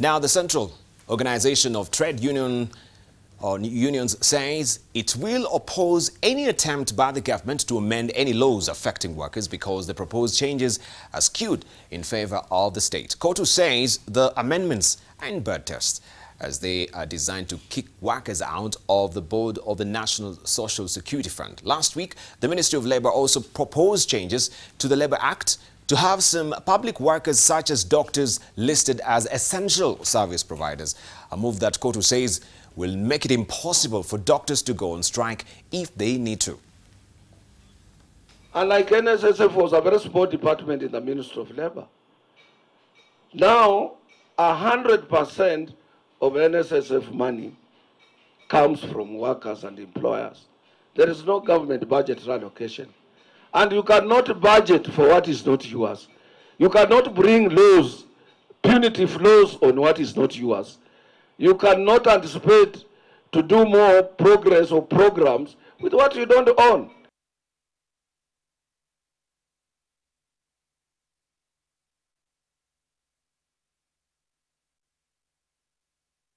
Now, the Central Organization of Trade Unions says it will oppose any attempt by the government to amend any laws affecting workers because the proposed changes are skewed in favor of the state. KOTU says the amendments are in bad taste as they are designed to kick workers out of the board of the National Social Security Fund. Last week, the Ministry of Labour also proposed changes to the Labour Act to have some public workers such as doctors listed as essential service providers, a move that KOTU says will make it impossible for doctors to go on strike if they need to. Unlike NSSF was a very small department in the Ministry of Labour. Now, 100% of NSSF money comes from workers and employers. There is no government budget allocation. And you cannot budget for what is not yours. You cannot bring laws, punitive laws on what is not yours. You cannot anticipate to do more progress or programs with what you don't own.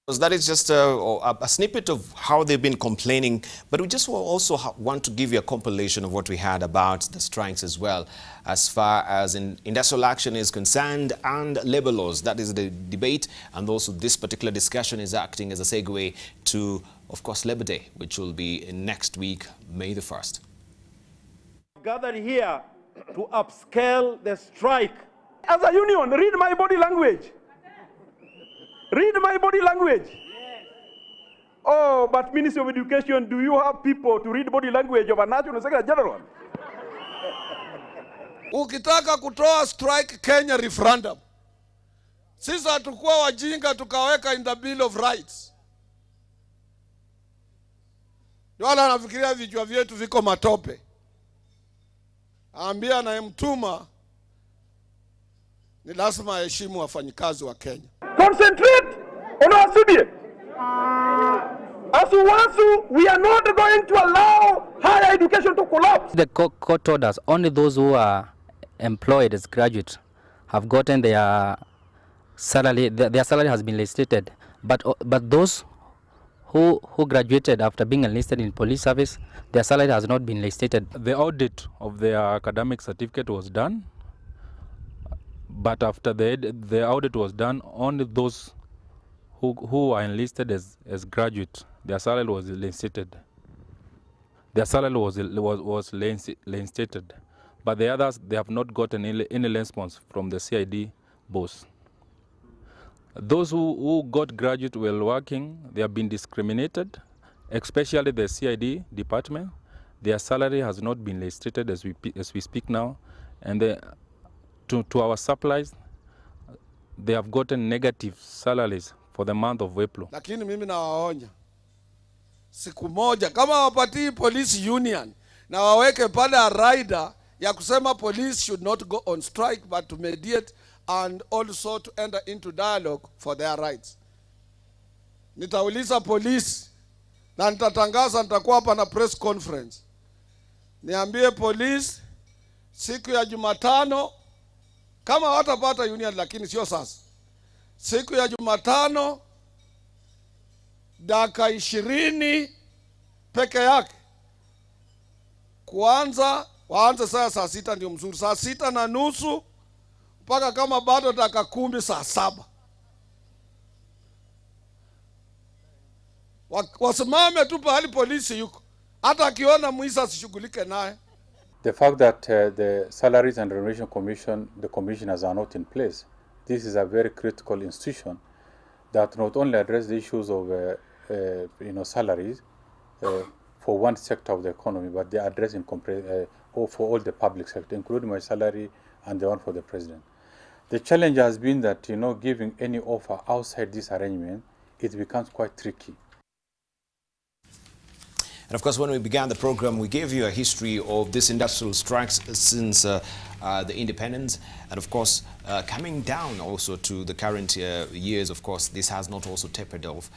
So that is just a snippet of how they've been complaining, but we just also want to give you a compilation of what we had about the strikes as well, as far as industrial action is concerned and labor laws. That is the debate, and also this particular discussion is acting as a segue to, of course, Labor Day, which will be next week, May the 1st. Gathered here to upscale the strike. As a union, read my body language. Read my body language. Yes. Oh, but Ministry of Education, do you have people to read body language of a National Secretary General? Ukitaka kutoa strike Kenya referendum. Sisi hatukuwa wajinga tukaweka in the Bill of Rights. Wala anafikiria vichwa vyetu viko matope. Ambia anayemtuma ni lazima heshimu wafanyikazi wa Kenya. Concentrate on our subject. As we are not going to allow higher education to collapse. The court orders, only those who are employed as graduates have gotten their salary. Their salary has been enlisted, but those who graduated after being enlisted in police service, their salary has not been enlisted. The audit of their academic certificate was done. But after the audit was done, only those who are enlisted as graduates, their salary was reinstated. Their salary was reinstated. But the others, they have not gotten any response from the CID boss. Those who got graduate while working, they have been discriminated, especially the CID department. Their salary has not been reinstated as we speak now, and to our supplies, they have gotten negative salaries for the month of April. Lakini mimi nawaonya, siku moja kama wapatii police union na waweke pale a rider ya kusema police should not go on strike but to mediate and also to enter into dialogue for their rights. Nitauliza police na nitatangaza, nitakuwa hapa na press conference. Niambie police siku ya Jumatano, kama watapata union, lakini sio sasa. Siku ya Jumatano, dakika 20 peke yake. Waanze saa 6 ndio mzuri. Saa 6:30 mpaka kama bado dakika 10 saa 7. Wasimame tu pahali polisi yuko. Hata akiona mwizi asishughulike naye. The fact that the Salaries and Remuneration Commission, the commissioners are not in place, this is a very critical institution that not only address the issues of salaries for one sector of the economy, but they are addressing for all the public sector, including my salary and the one for the president. The challenge has been that giving any offer outside this arrangement, it becomes quite tricky. And of course, when we began the program, we gave you a history of these industrial strikes since the independence. And of course, coming down also to the current years, of course, this has not also tapered off.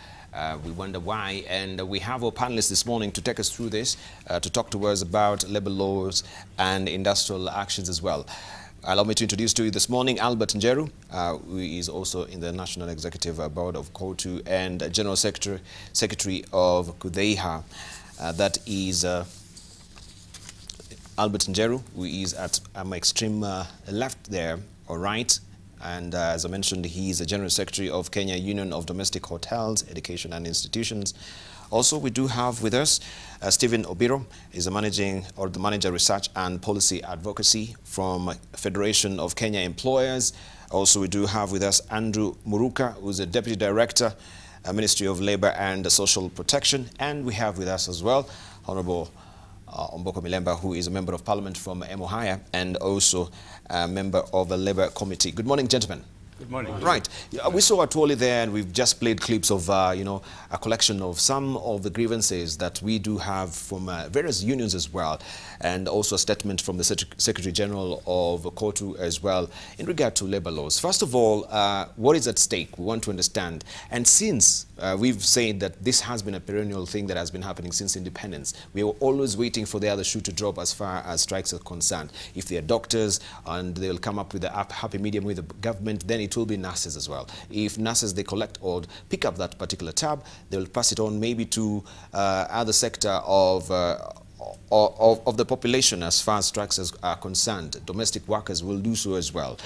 We wonder why. And we have our panelists this morning to take us through this, to talk to us about labor laws and industrial actions as well. Allow me to introduce to you this morning Albert Njeru, who is also in the National Executive Board of KOTU and General Secretary of KUDHEIHA. That is Albert Njeru, who is at my extreme left there, all right. And as I mentioned, he is the General Secretary of Kenya Union of Domestic Hotels, Education and Institutions. Also, we do have with us Stephen Obiro, is the Manager Research and Policy Advocacy from Federation of Kenya Employers. Also, we do have with us Andrew Muruka, who is the Deputy Director, Ministry of Labour and Social Protection. And we have with us as well Honorable Omboko Milemba, who is a Member of Parliament from Emuhaya and also a member of the Labour Committee. Good morning, gentlemen. Good morning. Right. We saw Atwoli there, and we've just played clips of, you know, a collection of some of the grievances that we do have from various unions as well, and also a statement from the Secretary General of KOTU as well in regard to labor laws. First of all, what is at stake? We want to understand. And since we've said that this has been a perennial thing that has been happening since independence, we were always waiting for the other shoe to drop as far as strikes are concerned. If they are doctors and they'll come up with a happy medium with the government, then it will be nurses as well. If nurses, they collect or pick up that particular tab, they'll pass it on maybe to other sector of the population as far as strikes are concerned. Domestic workers will do so as well.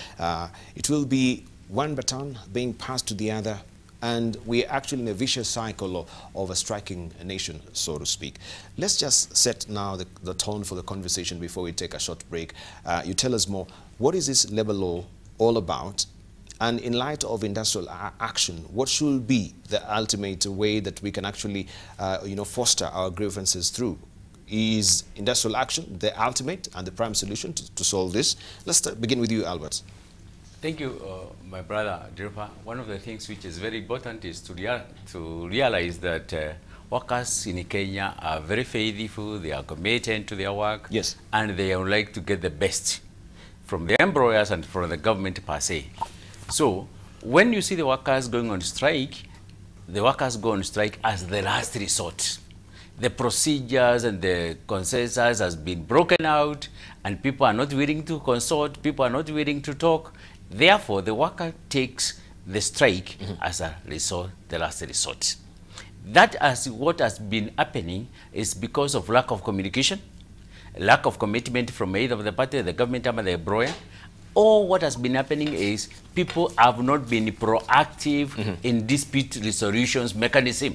It will be one baton being passed to the other, and we're actually in a vicious cycle of a striking nation, so to speak. Let's just set now the tone for the conversation before we take a short break. You tell us more. What is this labor law all about? And in light of industrial action, what should be the ultimate way that we can actually, you know, foster our grievances through? Is industrial action the ultimate and the prime solution to solve this? Let's begin with you, Albert. Thank you, my brother Debarl. One of the things which is very important is to realize that workers in Kenya are very faithful, they are committed to their work, yes, and they would like to get the best from the employers and from the government per se. So when you see the workers going on strike, the workers go on strike as the last resort. The procedures and the consensus has been broken out, and people are not willing to consult, people are not willing to talk. Therefore, the worker takes the strike as a resort, the last resort. That is what has been happening is because of lack of communication, lack of commitment from either of the party, the government or the employer. Or what has been happening is people have not been proactive in dispute resolutions mechanism.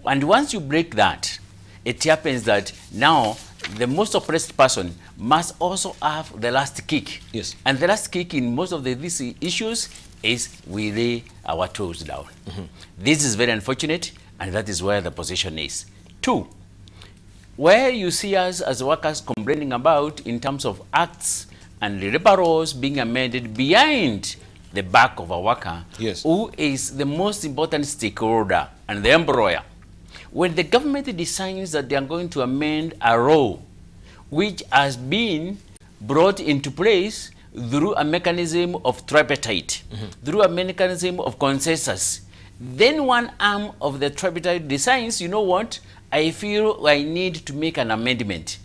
And once you break that, it happens that now the most oppressed person must also have the last kick. Yes. And the last kick in most of these issues is we lay our toes down. This is very unfortunate, and that is where the position is. Two, where you see us as workers complaining about in terms of acts and the labor laws being amended behind the back of a worker, yes, who is the most important stakeholder and the employer. When the government decides that they are going to amend a law which has been brought into place through a mechanism of tripartite, through a mechanism of consensus, then one arm of the tripartite decides, you know what, I feel I need to make an amendment.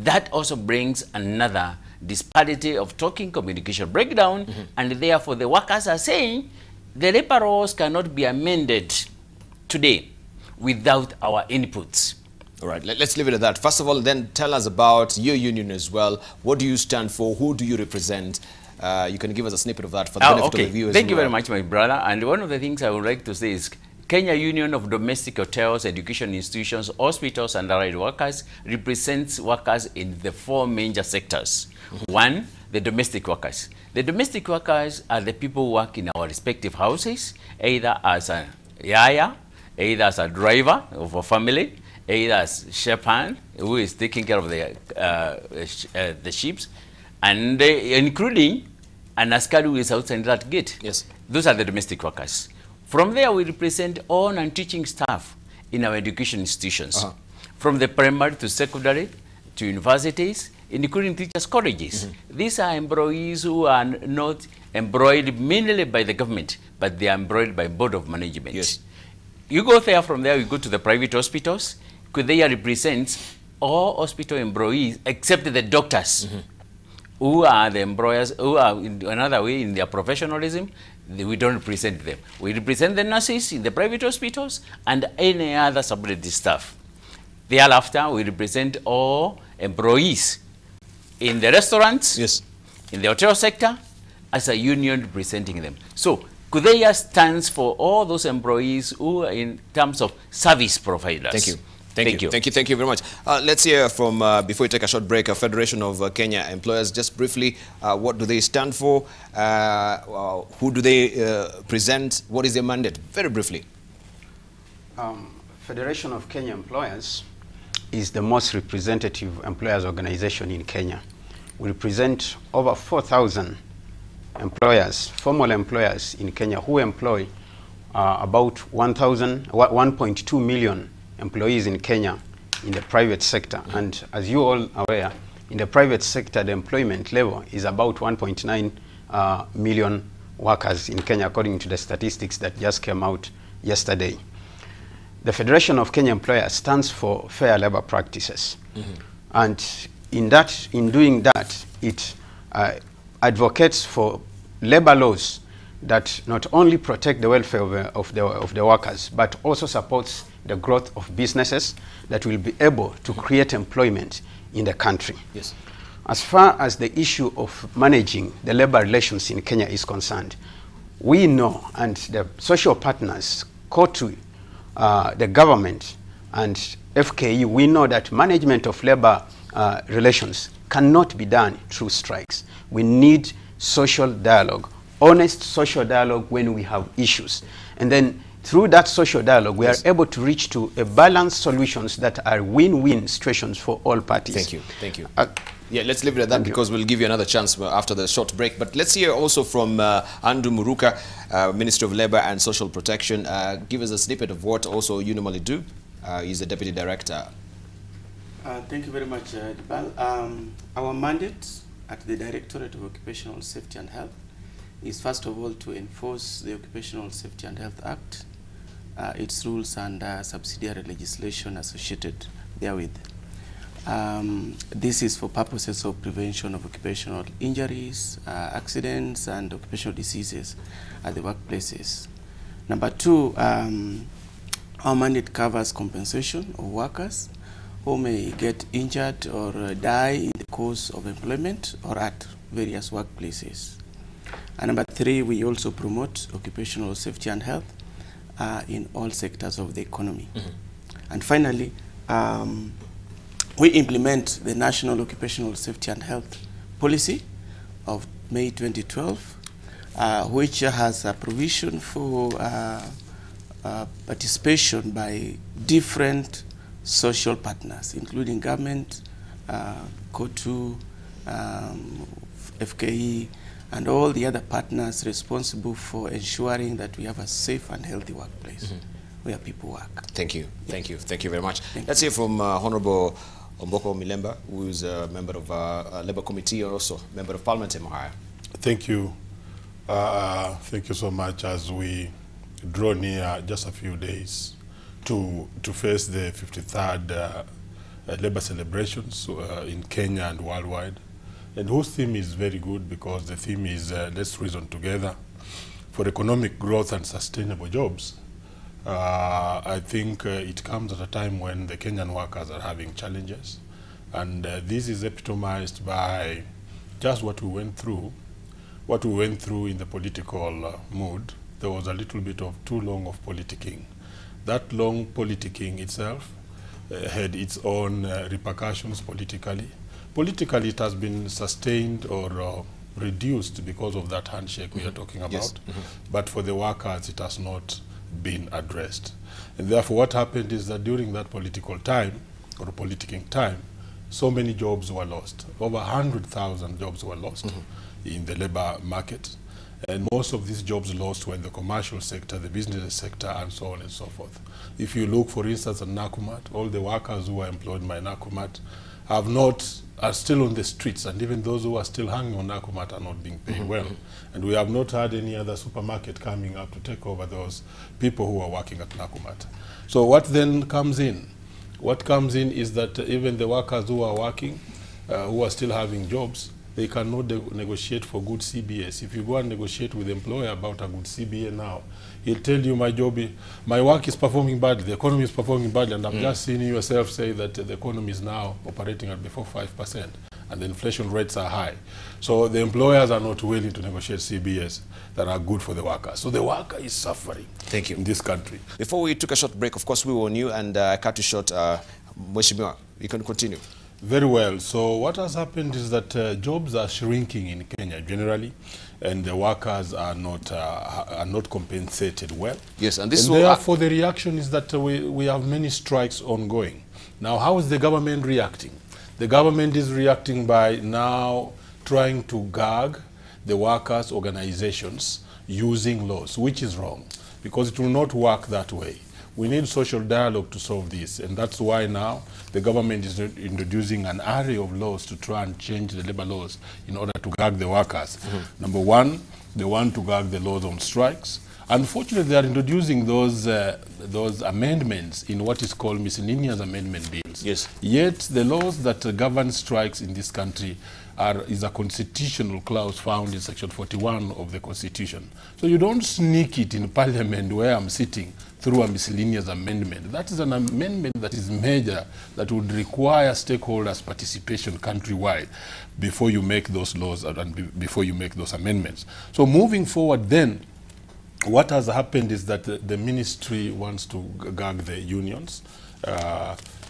That also brings another disparity of talking, communication breakdown, and therefore the workers are saying the labor laws cannot be amended today without our inputs. All right, let's leave it at that. First of all, then tell us about your union as well. What do you stand for? Who do you represent? You can give us a snippet of that for the benefit of the viewers. Thank you very much, my brother. And one of the things I would like to say is Kenya Union of Domestic Hotels, Education Institutions, Hospitals and Allied Workers represents workers in the four major sectors. One, the domestic workers. The domestic workers are the people who work in our respective houses, either as a yaya, either as a driver of a family, either as shepherd, who is taking care of the sheep, and including an askari who is outside that gate. Yes. Those are the domestic workers. From there, we represent all non-teaching staff in our education institutions, from the primary to secondary to universities, including teachers' colleges. These are employees who are not employed mainly by the government, but they are employed by Board of Management. Yes. You go there, from there you go to the private hospitals. KUDHEIHA represents all hospital employees except the doctors who are the employers, who are in another way in their professionalism, we don't represent them. We represent the nurses in the private hospitals and any other subordinate staff. Thereafter, we represent all employees in the restaurants, yes, in the hotel sector, as a union representing them. So KUDHEIHA stands for all those employees who are in terms of service providers. Thank you. Thank you very much. Let's hear from, before we take a short break, a Federation of Kenya Employers. Just briefly, what do they stand for? Who do they present? What is their mandate? Very briefly. Federation of Kenya Employers is the most representative employers organization in Kenya. We represent over 4,000 employers, formal employers in Kenya, who employ about 1.2 million employees in Kenya in the private sector. And as you all are aware, in the private sector, the employment level is about 1.9 million workers in Kenya, according to the statistics that just came out yesterday. The Federation of Kenya Employers stands for fair labor practices. And in doing that, it advocates for labor laws that not only protect the welfare of the workers, but also supports the growth of businesses that will be able to create employment in the country. Yes. As far as the issue of managing the labor relations in Kenya is concerned, we know, and the social partners, COTU, the government, and FKE, we know that management of labor relations cannot be done through strikes. We need social dialogue, honest social dialogue when we have issues. And then through that social dialogue, we are able to reach to a balanced solutions that are win-win situations for all parties. Thank you. Thank you. Yeah, let's leave it at that because we'll give you another chance after the short break. But let's hear also from Andrew Muruka, Minister of Labour and Social Protection. Give us a snippet of what also you normally do. He's the Deputy Director. Thank you very much, Debarl. Our mandate at the Directorate of Occupational Safety and Health is first of all to enforce the Occupational Safety and Health Act, its rules and subsidiary legislation associated therewith. This is for purposes of prevention of occupational injuries, accidents, and occupational diseases at the workplaces. Number two, our mandate covers compensation of workers who may get injured or die in the course of employment or at various workplaces. And number three, we also promote occupational safety and health in all sectors of the economy. And finally, we implement the National Occupational Safety and Health Policy of May 2012, which has a provision for participation by different social partners, including government, COTU, FKE, and all the other partners responsible for ensuring that we have a safe and healthy workplace where people work. Thank you. Thank you. Thank you very much. Let's hear from Honorable Omboko Milemba, who is a member of our Labour Committee and also member of Parliament in Emuhaya. Thank you. Thank you so much as we draw near just a few days to face the 53rd Labour celebrations in Kenya and worldwide, and whose theme is very good because the theme is let's reason together for economic growth and sustainable jobs. I think it comes at a time when the Kenyan workers are having challenges, and this is epitomized by just what we went through in the political mood. There was a little bit of too long of politicking. That long politicking itself had its own repercussions politically. Politically, it has been sustained or reduced because of that handshake we are talking about. Yes. But for the workers, it has not been addressed. And therefore, what happened is that during that political time, or politicking time, so many jobs were lost. Over 100,000 jobs were lost in the labor market. And most of these jobs lost were in the commercial sector, the business sector, and so on and so forth. If you look, for instance, at Nakumat, all the workers who are employed by Nakumat are still on the streets, and even those who are still hanging on Nakumat are not being paid well. And we have not had any other supermarket coming up to take over those people who are working at Nakumat. So what then comes in? What comes in is that even the workers who are working, who are still having jobs, they cannot negotiate for good CBS. If you go and negotiate with the employer about a good CBA now, he'll tell you my work is performing badly, the economy is performing badly, and I've just seen you yourself say that the economy is now operating at before 5%, and the inflation rates are high. So the employers are not willing to negotiate CBS that are good for the workers. So the worker is suffering. Thank you. In this country. Before we took a short break, of course, we were on you, and I cut you short. Mheshimiwa, you can continue. Very well. So what has happened is that jobs are shrinking in Kenya generally, and the workers are not compensated well. Yes, and this therefore the reaction is that we have many strikes ongoing. Now, how is the government reacting? The government is reacting by now trying to gag the workers' organizations using laws, which is wrong, because it will not work that way. We need social dialogue to solve this, and that's why now the government is introducing an array of laws to try and change the labor laws in order to gag the workers. Number one, they want to gag the laws on strikes. Unfortunately, they are introducing those amendments in what is called miscellaneous amendment bills. Yes. Yet the laws that govern strikes in this country is a constitutional clause found in Section 41 of the Constitution. So you don't sneak it in Parliament where I'm sitting through a miscellaneous amendment. That is an amendment that is major, that would require stakeholders' participation countrywide before you make those laws and before you make those amendments. So moving forward then, what has happened is that the ministry wants to gag the unions.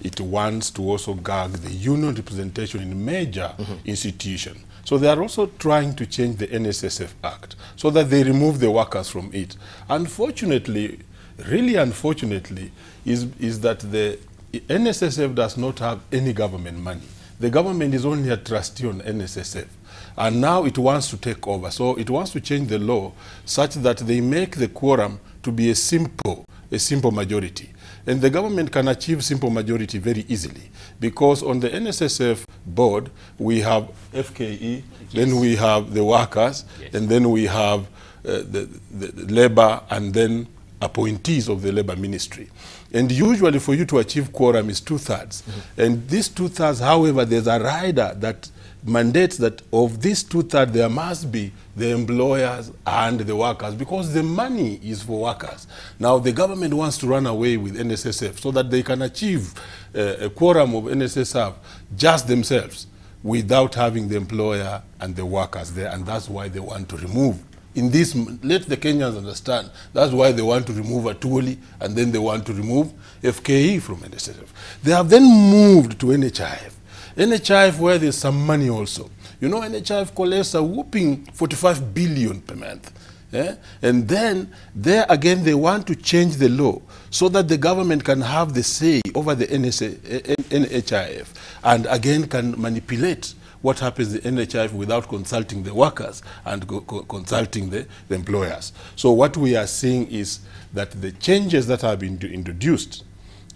It wants to also gag the union representation in major institutions. So they are also trying to change the NSSF Act so that they remove the workers from it. Unfortunately, really unfortunately, is that the NSSF does not have any government money. The government is only a trustee on NSSF. And now it wants to take over. So it wants to change the law such that they make the quorum to be a simple majority. And the government can achieve simple majority very easily, because on the NSSF board, we have FKE, then we have the workers, and then we have the labor, and then appointees of the labor ministry. And usually for you to achieve quorum is 2/3. And these 2/3, however, there's a rider that mandates that of these 2/3, there must be the employers and the workers, because the money is for workers. Now the government wants to run away with NSSF so that they can achieve a quorum of NSSF just themselves without having the employer and the workers there, and that's why they want to remove. In this, let the Kenyans understand, that's why they want to remove Atuoli, and then they want to remove FKE from NSSF. They have then moved to NHIF. NHIF, where there's some money also. You know, NHIF collects a whooping 45 billion per month. Yeah? And then, there again, they want to change the law so that the government can have the say over the NHIF, and again can manipulate what happens in NHIF without consulting the workers and consulting the employers. So what we are seeing is that the changes that have been introduced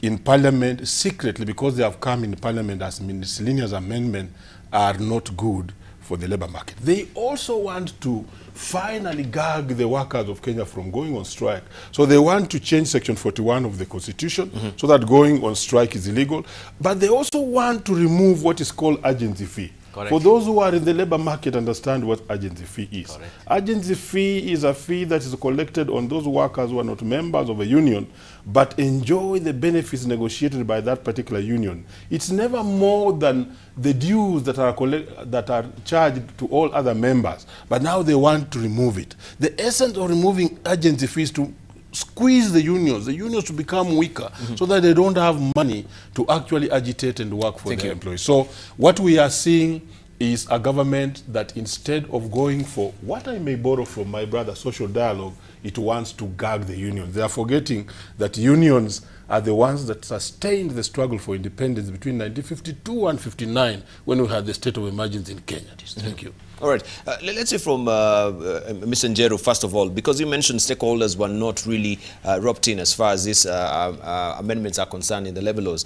in Parliament secretly, because they have come in Parliament as miscellaneous amendment, are not good for the labor market. They also want to finally gag the workers of Kenya from going on strike. So they want to change Section 41 of the Constitution so that going on strike is illegal. But they also want to remove what is called agency fee. Correct. For those who are in the labor market, understand what agency fee is. Correct. Agency fee is a fee that is collected on those workers who are not members of a union but enjoy the benefits negotiated by that particular union. It's never more than the dues that are charged to all other members. But now they want to remove it. The essence of removing agency fees to squeeze the unions to become weaker so that they don't have money to actually agitate and work for their employees. So what we are seeing is a government that instead of going for what I may borrow from my brother, social dialogue, it wants to gag the unions. They are forgetting that unions are the ones that sustained the struggle for independence between 1952 and 59 when we had the state of emergency in Kenya. Thank you. All right. Let's hear from Mr. Njeru, first of all, because you mentioned stakeholders were not really roped in as far as these amendments are concerned in the labor laws.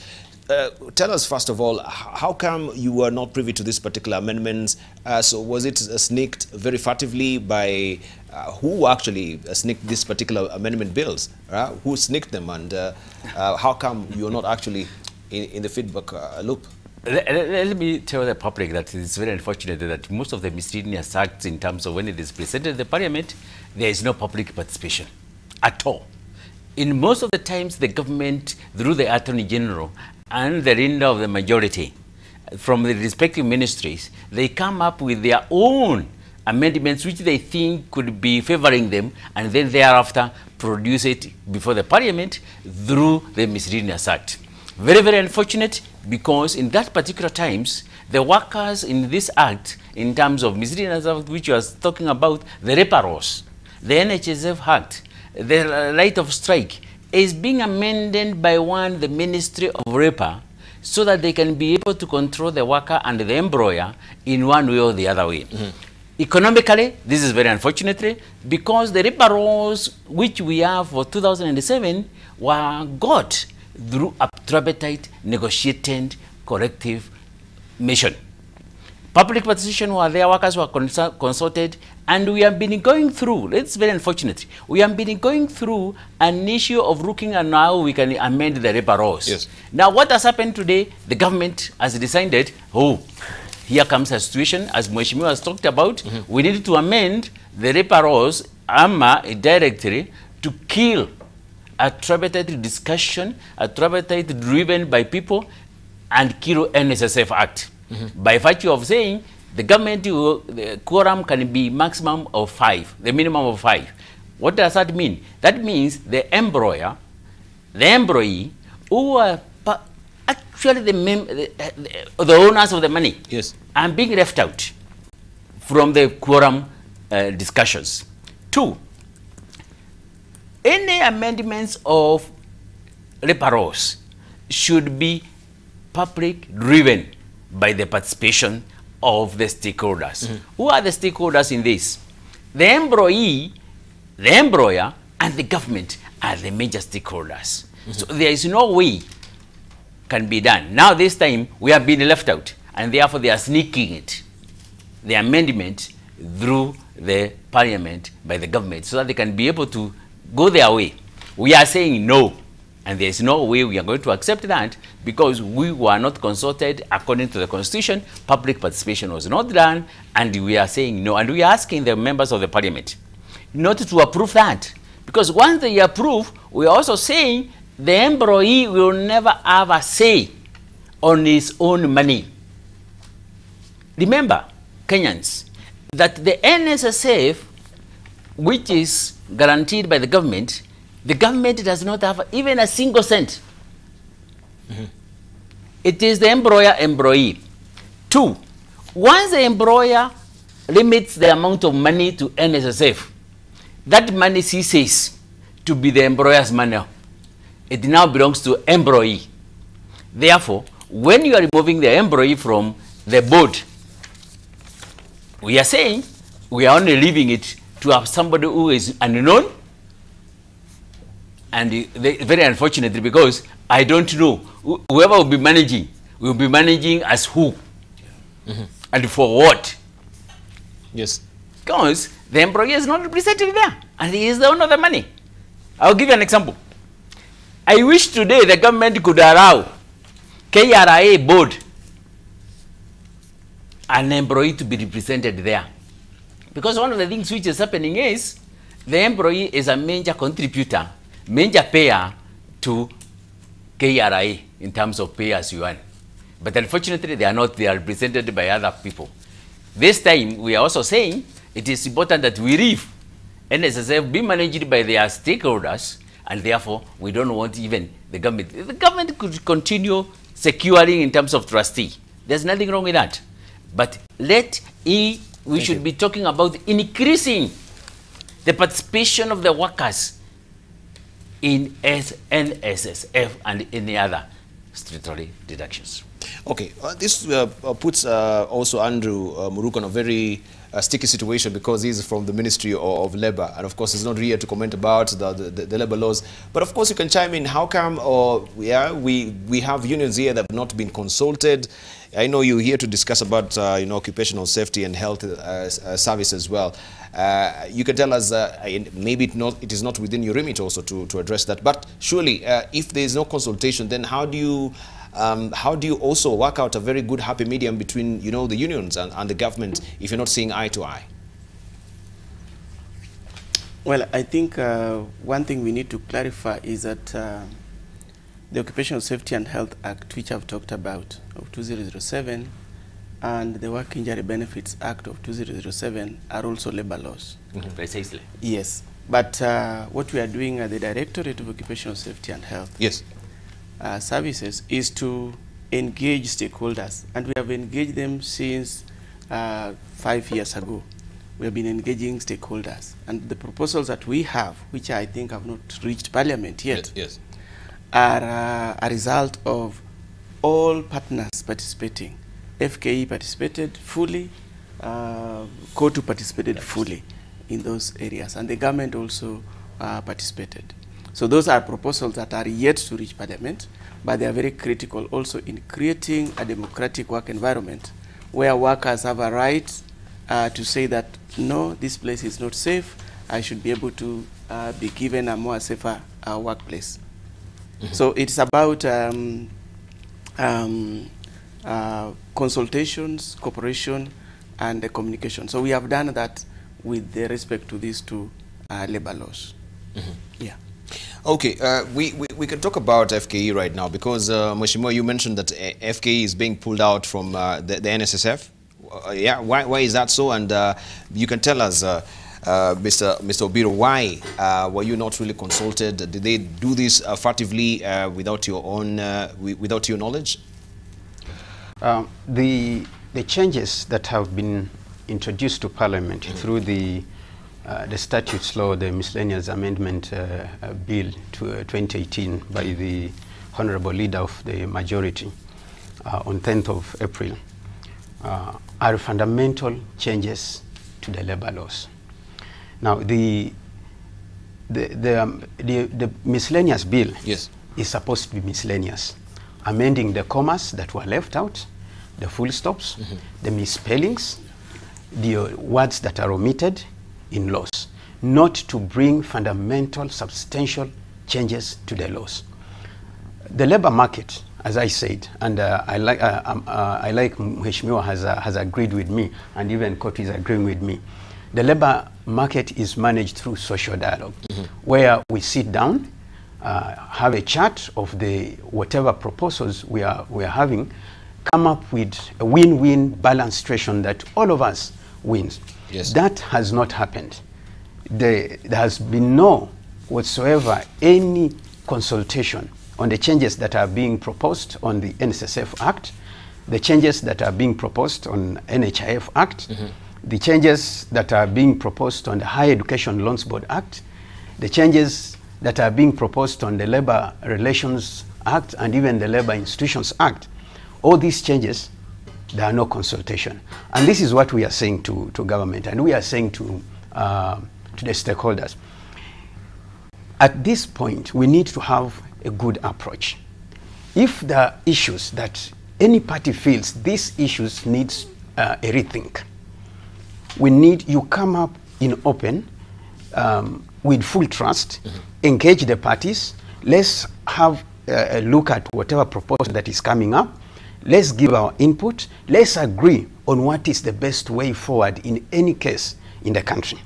Tell us, first of all, how come you were not privy to these particular amendments? So was it sneaked very furtively by who actually sneaked these particular amendment bills? Who sneaked them, and how come you are not actually in the feedback loop? Let me tell the public that it's very unfortunate that most of the miscellaneous acts, in terms of when it is presented in the parliament, there is no public participation at all. In most of the times, the government, through the Attorney General and the leader of the majority, from the respective ministries, they come up with their own amendments which they think could be favoring them, and then thereafter produce it before the parliament through the Miscellaneous Act. Very, very unfortunate, because in that particular times, the workers in this act, in terms of Miscellaneous Act, which you are talking about, the reparos, the NHSF Act, the right of strike, is being amended by the Ministry of Labor, so that they can be able to control the worker and the employer in one way or the other way. Economically, this is very unfortunately, because the reparos which we have for 2007 were got through a tripartite negotiated collective mission. Public participation were there, workers were consulted, and we have been going through, it's very unfortunate, we have been going through an issue of looking at how we can amend the reparos. Yes. Now what has happened today, the government has decided, here comes a situation, as Mheshimiwa has talked about, we need to amend the reparos, a directory, to kill a tripartite discussion, a tripartite driven by people, and kill NSSF Act. By virtue of saying the government the quorum can be maximum of 5, the minimum of 5. What does that mean? That means the employer, the employee, who are actually the owners of the money, yes, are being left out from the quorum discussions. 2, any amendments of reparos should be public driven by the participation of the stakeholders. Who are the stakeholders in this? The employee, the employer, and the government are the major stakeholders. So there is no way can be done. Now this time we have been left out, and therefore they are sneaking it, the amendment, through the parliament by the government, so that they can be able to go their way. We are saying no. And there is no way we are going to accept that, because we were not consulted according to the Constitution. Public participation was not done, and we are saying no. And we are asking the members of the parliament not to approve that, because once they approve, we are also saying the employee will never have a say on his own money. Remember, Kenyans, that the NSSF, which is guaranteed by the government does not have even a single cent. It is the employer-employee. 2, once the employer limits the amount of money to NSSF, that money ceases to be the employer's money. It now belongs to employee. Therefore, when you are removing the employee from the board, we are saying we are only leaving it to have somebody who is unknown. And very unfortunately, because I don't know, whoever will be managing as who? And for what? Yes. Because the employee is not represented there, and he is the owner of the money. I'll give you an example. I wish today the government could allow KRA board an employee to be represented there. Because one of the things which is happening is the employee is a major contributor, major payer to KRA in terms of pay as you earn. But unfortunately, they are not. They are represented by other people. This time, we are also saying it is important that we leave NSSF be managed by their stakeholders, and therefore, we don't want even the government. The government could continue securing in terms of trustee. There's nothing wrong with that. But we should be talking about increasing the participation of the workers in NSSF and any other statutory deductions. Okay, this puts also Andrew Muruka in a very sticky situation, because he's from the Ministry of Labor, and of course he's not here to comment about the labor laws. But of course you can chime in. How come we have unions here that have not been consulted? I know you're here to discuss about occupational safety and health service as well. You can tell us maybe it is not within your remit also to address that. But surely, if there is no consultation, then how do you How do you also work out a very good happy medium between, you know, the unions and the government if you're not seeing eye to eye? Well, I think one thing we need to clarify is that the Occupational Safety and Health Act, which I've talked about, of 2007, and the Work Injury Benefits Act of 2007 are also labor laws. Precisely. Yes. But what we are doing at the Directorate of Occupational Safety and Health Services is to engage stakeholders. And we have engaged them since 5 years ago. We have been engaging stakeholders. And the proposals that we have, which I think have not reached Parliament yet, are a result of all partners participating. FKE participated fully, KOTU participated fully in those areas, and the government also participated. So those are proposals that are yet to reach Parliament, but they are very critical also in creating a democratic work environment where workers have a right to say that, no, this place is not safe, I should be able to be given a more safer workplace. So it's about consultations, cooperation, and the communication. So we have done that with the respect to these two labor laws. Yeah. Okay, we can talk about FKE right now because, Mheshimiwa, you mentioned that FKE is being pulled out from the NSSF. Yeah, why is that so? And you can tell us, Mr. Obiro, why were you not really consulted? Did they do this furtively without your own, without your knowledge? The changes that have been introduced to Parliament through the statutes law, the miscellaneous amendment bill to 2018 by the honorable leader of the majority on 10th of April are fundamental changes to the labor laws. Now, the miscellaneous bill is supposed to be miscellaneous, amending the commas that were left out, the full stops, the misspellings, the words that are omitted in laws, not to bring fundamental, substantial changes to the laws. The labor market, as I said, and I like Mheshimiwa has agreed with me, and even KOTU is agreeing with me. The labor market is managed through social dialogue, where we sit down, have a chat of the whatever proposals we are having, come up with a win-win balanced situation that all of us wins. That has not happened. There has been no whatsoever any consultation on the changes that are being proposed on the NSSF Act, the changes that are being proposed on NHIF Act, the changes that are being proposed on the Higher Education Loans Board Act, the changes that are being proposed on the Labor Relations Act and even the Labor Institutions Act. All these changes, there are no consultation. And this is what we are saying to government, and we are saying to the stakeholders. At this point, we need to have a good approach. If there are issues that any party feels these issues needs a rethink, you come up in open, with full trust, engage the parties, let's have a look at whatever proposal that is coming up, let's give our input, let's agree on what is the best way forward in any case in the country.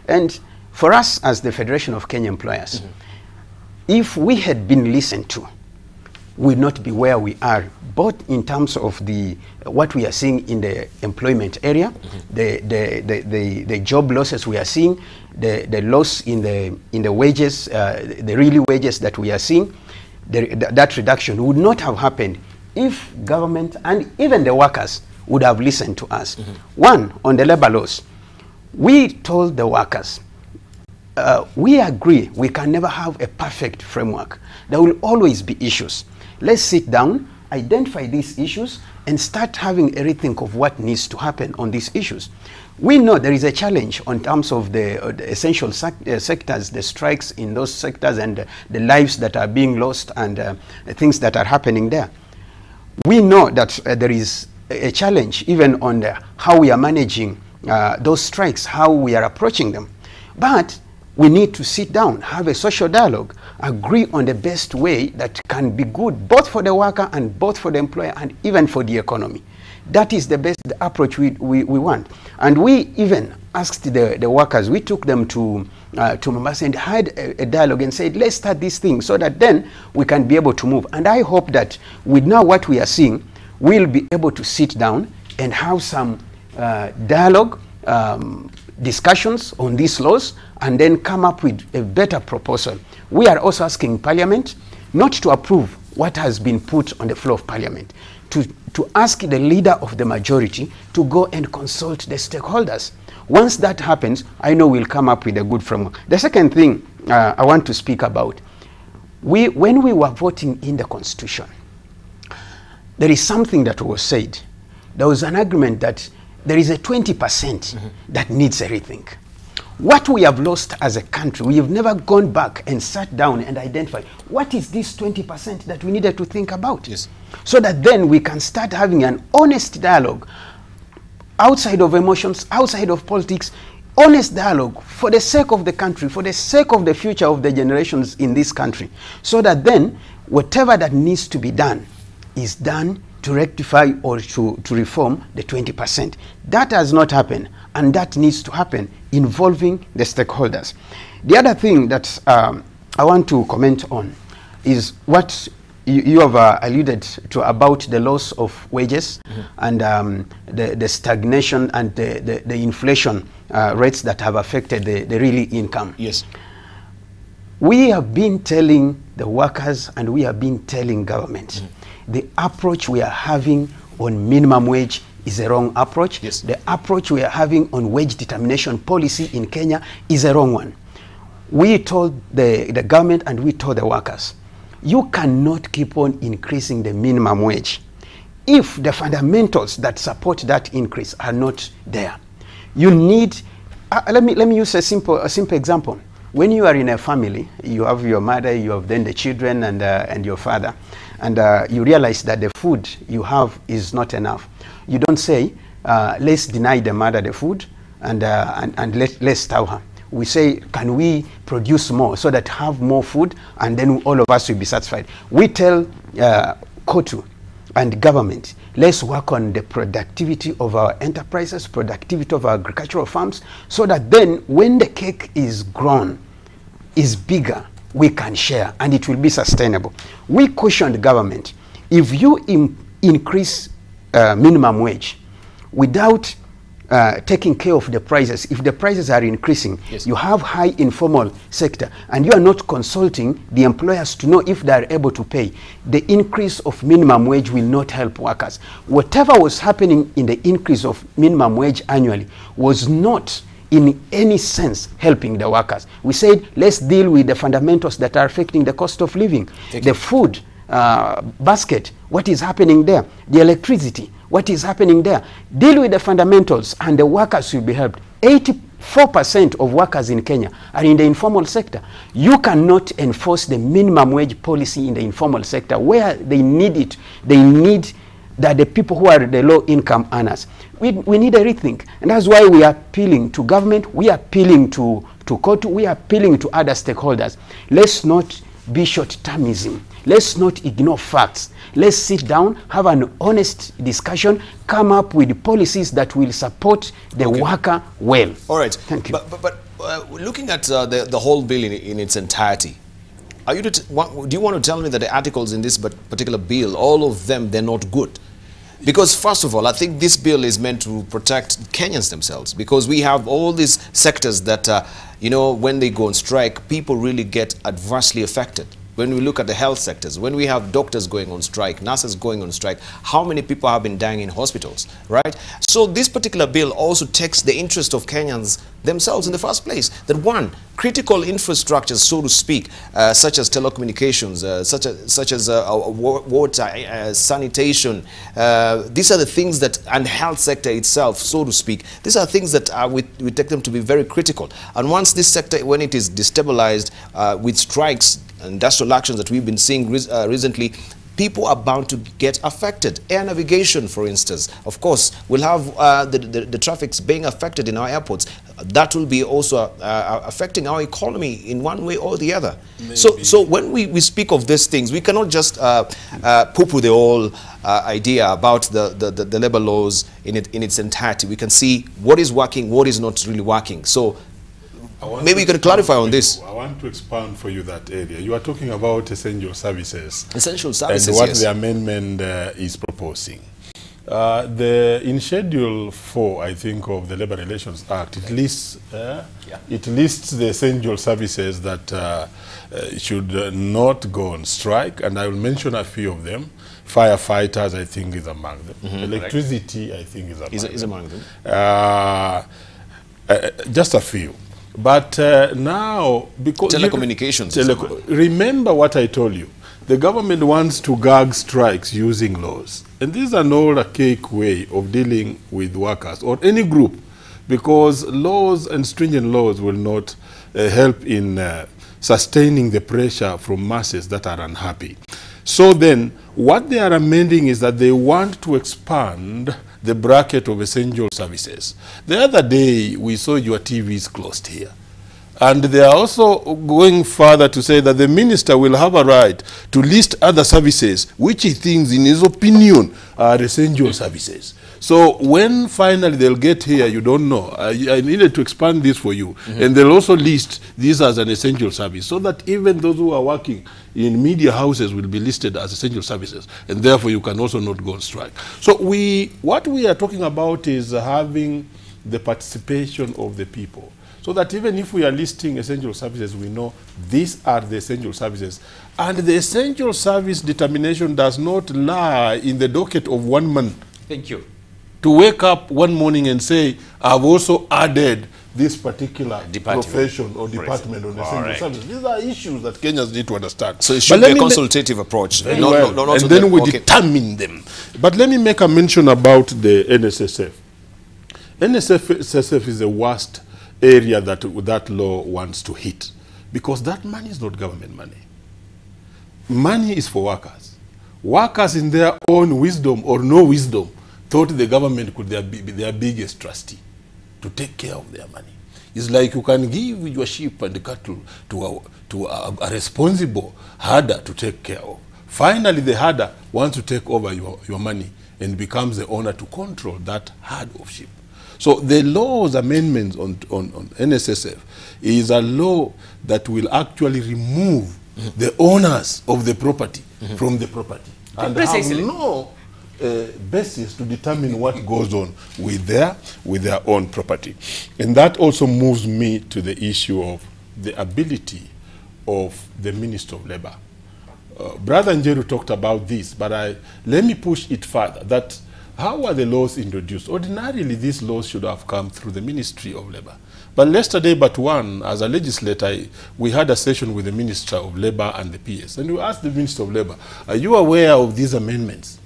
And for us as the Federation of Kenya Employers, if we had been listened to, we would not be where we are, both in terms of what we are seeing in the employment area, the job losses we are seeing, the loss in the wages, the real wages that we are seeing, that reduction would not have happened if government and even the workers would have listened to us. One, on the labor laws, we told the workers, we agree we can never have a perfect framework. There will always be issues. Let's sit down, identify these issues, and start having a rethink of what needs to happen on these issues. We know there is a challenge on terms of the essential sectors, the strikes in those sectors, and the lives that are being lost, and the things that are happening there. We know that there is a challenge even on how we are managing those strikes, how we are approaching them. But we need to sit down, have a social dialogue, agree on the best way that can be good both for the worker and both for the employer and even for the economy. That is the best approach we want. And we even asked the workers, we took them to Mombasa and had a dialogue and said, let's start this thing so that then we can be able to move. And I hope that with now what we are seeing, we'll be able to sit down and have some dialogue, discussions on these laws, and then come up with a better proposal. We are also asking Parliament not to approve what has been put on the floor of Parliament, to ask the leader of the majority to go and consult the stakeholders. Once that happens, I know we'll come up with a good framework. The second thing I want to speak about, when we were voting in the Constitution, there is something that was said. There was an agreement that there is a 20% that needs a rethink. What we have lost as a country, we have never gone back and sat down and identified what is this 20% that we needed to think about. Yes. So that then we can start having an honest dialogue outside of emotions, outside of politics, honest dialogue for the sake of the country, for the sake of the future of the generations in this country. So that then whatever that needs to be done is done to rectify or to reform the 20%. That has not happened, and that needs to happen involving the stakeholders. The other thing that I want to comment on is what you have alluded to about the loss of wages and the stagnation and the inflation rates that have affected the real income. Yes. We have been telling the workers and we have been telling government the approach we are having on minimum wage is a wrong approach. Yes. The approach we are having on wage determination policy in Kenya is a wrong one. We told the government and we told the workers, you cannot keep on increasing the minimum wage if the fundamentals that support that increase are not there. You need, let me use a simple example. When you are in a family, you have your mother, you have then the children and your father, and you realize that the food you have is not enough. You don't say, let's deny the mother the food and let's starve her. We say, can we produce more so that have more food and then all of us will be satisfied? We tell KOTU and government, let's work on the productivity of our enterprises, productivity of our agricultural farms, so that then when the cake is grown, is bigger, we can share and it will be sustainable. We questioned government, if you increase minimum wage without taking care of the prices, if the prices are increasing, yes, you have high informal sector and you are not consulting the employers to know if they are able to pay, the increase of minimum wage will not help workers. Whatever was happening in the increase of minimum wage annually was not in any sense helping the workers. We said, let's deal with the fundamentals that are affecting the cost of living. The food basket, what is happening there? The electricity, what is happening there? Deal with the fundamentals and the workers will be helped. 84% of workers in Kenya are in the informal sector. You cannot enforce the minimum wage policy in the informal sector where they need it. They need that the people who are the low income earners. We need a rethink. And that's why we are appealing to government, we are appealing to KOTU, we are appealing to other stakeholders. Let's not be short-termism. Let's not ignore facts. Let's sit down, have an honest discussion, come up with policies that will support the worker well. All right. Thank you. But looking at the whole bill in its entirety, do you want to tell me that the articles in this particular bill, all of them, they're not good? Because first of all, I think this bill is meant to protect Kenyans themselves, because we have all these sectors that, you know, when they go on strike, people really get adversely affected. When we look at the health sectors, when we have doctors going on strike, nurses going on strike, how many people have been dying in hospitals, right? So this particular bill also takes the interest of Kenyans themselves in the first place. That one, critical infrastructures, so to speak, such as telecommunications, such as water, sanitation, these are the things that, and health sector itself, so to speak, these are things that we take them to be very critical. And once this sector, when it is destabilized with strikes, industrial actions that we've been seeing recently, people are bound to get affected. Air navigation, for instance, of course, we'll have the traffics being affected in our airports. That will be also affecting our economy in one way or the other. So when we speak of these things, we cannot just poo-poo the whole idea about the labor laws in its entirety. We can see what is working, what is not really working. So maybe you can clarify on this. I want to expand for you that area. You are talking about essential services. Essential services, and what yes. the amendment is proposing. In Schedule 4, I think, of the Labor Relations Act, it lists the essential services that should not go on strike, and I will mention a few of them. Firefighters, I think, is among them. Electricity, I think, is among them. Just a few. But now, because telecommunications, remember what I told you. The government wants to gag strikes using laws. And this is an old archaic way of dealing with workers or any group, because laws and stringent laws will not help in sustaining the pressure from masses that are unhappy. So then, what they are amending is that they want to expand the bracket of essential services. The other day, we saw your TVs closed here. And they are also going further to say that the minister will have a right to list other services which he thinks, in his opinion, are essential services. So when finally they'll get here, you don't know. I needed to expand this for you. And they'll also list this as an essential service, so that even those who are working in media houses will be listed as essential services. And therefore, you can also not go on strike. So what we are talking about is having the participation of the people, so that even if we are listing essential services, we know these are the essential services. And the essential service determination does not lie in the docket of one man. Thank you. To wake up one morning and say, I've also added this particular profession or department on essential services. These are issues that Kenyans need to understand. So it should be a consultative approach. And then we determine them. But let me make a mention about the NSSF. NSSF is the worst area that law wants to hit, because that money is not government money. Money is for workers. Workers, in their own wisdom or no wisdom, thought the government could be their biggest trustee to take care of their money. It's like you can give your sheep and cattle to a responsible herder to take care of. Finally, the herder wants to take over your money and becomes the owner to control that herd of sheep. So the law's amendments on NSSF is a law that will actually remove the owners of the property from the property and have no basis to determine what goes on with their own property. And that also moves me to the issue of the ability of the Minister of Labor. Brother Njeru talked about this, but let me push it further. That how are the laws introduced? Ordinarily, these laws should have come through the Ministry of Labor. But yesterday, as a legislator, we had a session with the Minister of Labor and the PS. And we asked the Minister of Labor, are you aware of these amendments?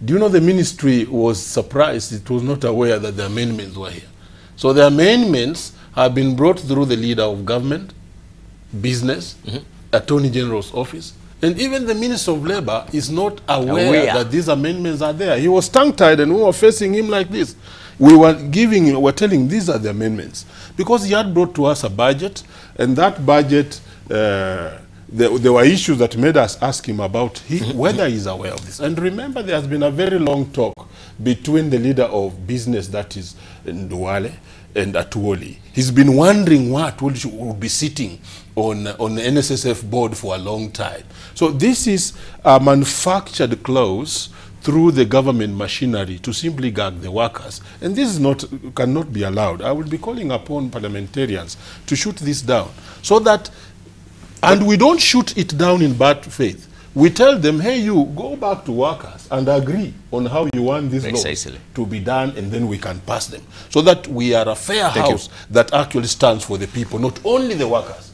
Do you know the ministry was surprised? It was not aware that the amendments were here. So the amendments have been brought through the leader of government, business, Attorney General's office, and even the Minister of Labor is not aware that these amendments are there. He was tongue-tied and we were facing him like this. We were telling these are the amendments. Because he had brought to us a budget, and that budget, there were issues that made us ask him about whether he's aware of this. And remember, there has been a very long talk between the leader of business, that is Nduwale, and Atuoli. He's been wondering what would be sitting on the NSSF board for a long time. So this is a manufactured clause through the government machinery to simply gag the workers. And this cannot be allowed. I will be calling upon parliamentarians to shoot this down, so that, and we don't shoot it down in bad faith. We tell them, hey, you go back to workers and agree on how you want this law to be done, and then we can pass them, so that we are a fair house that actually stands for the people, not only the workers.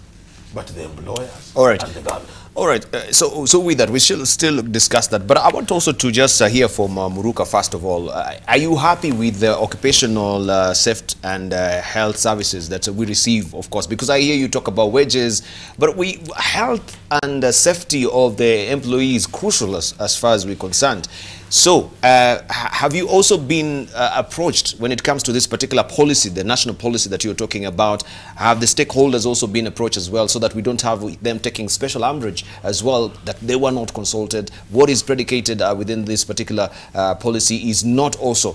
but the employers All right. and the government. All right. So with that, we shall still discuss that. But I want also to just hear from Muruka, first of all. Are you happy with the occupational safety and health services that we receive, of course? Because I hear you talk about wages, but health and safety of the employees is crucial as far as we're concerned. So, have you also been approached when it comes to this particular policy, the national policy that you're talking about? Have the stakeholders also been approached as well, so that we don't have them taking special umbrage as well, that they were not consulted? What is predicated within this particular policy is not also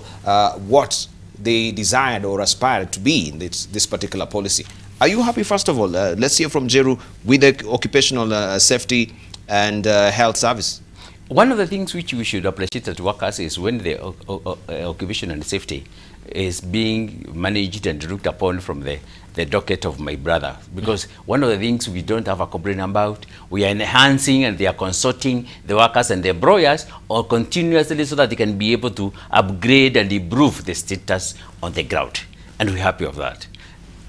what they desired or aspired to be in this particular policy. Are you happy, first of all? Let's hear from Njeru with the occupational safety and health service. One of the things which we should appreciate as workers is when the occupation and safety is being managed and looked upon from the docket of my brother. Because one of the things we don't have a complaint about, we are enhancing and they are consulting the workers and the employers or continuously so that they can be able to upgrade and improve the status on the ground. And we're happy of that.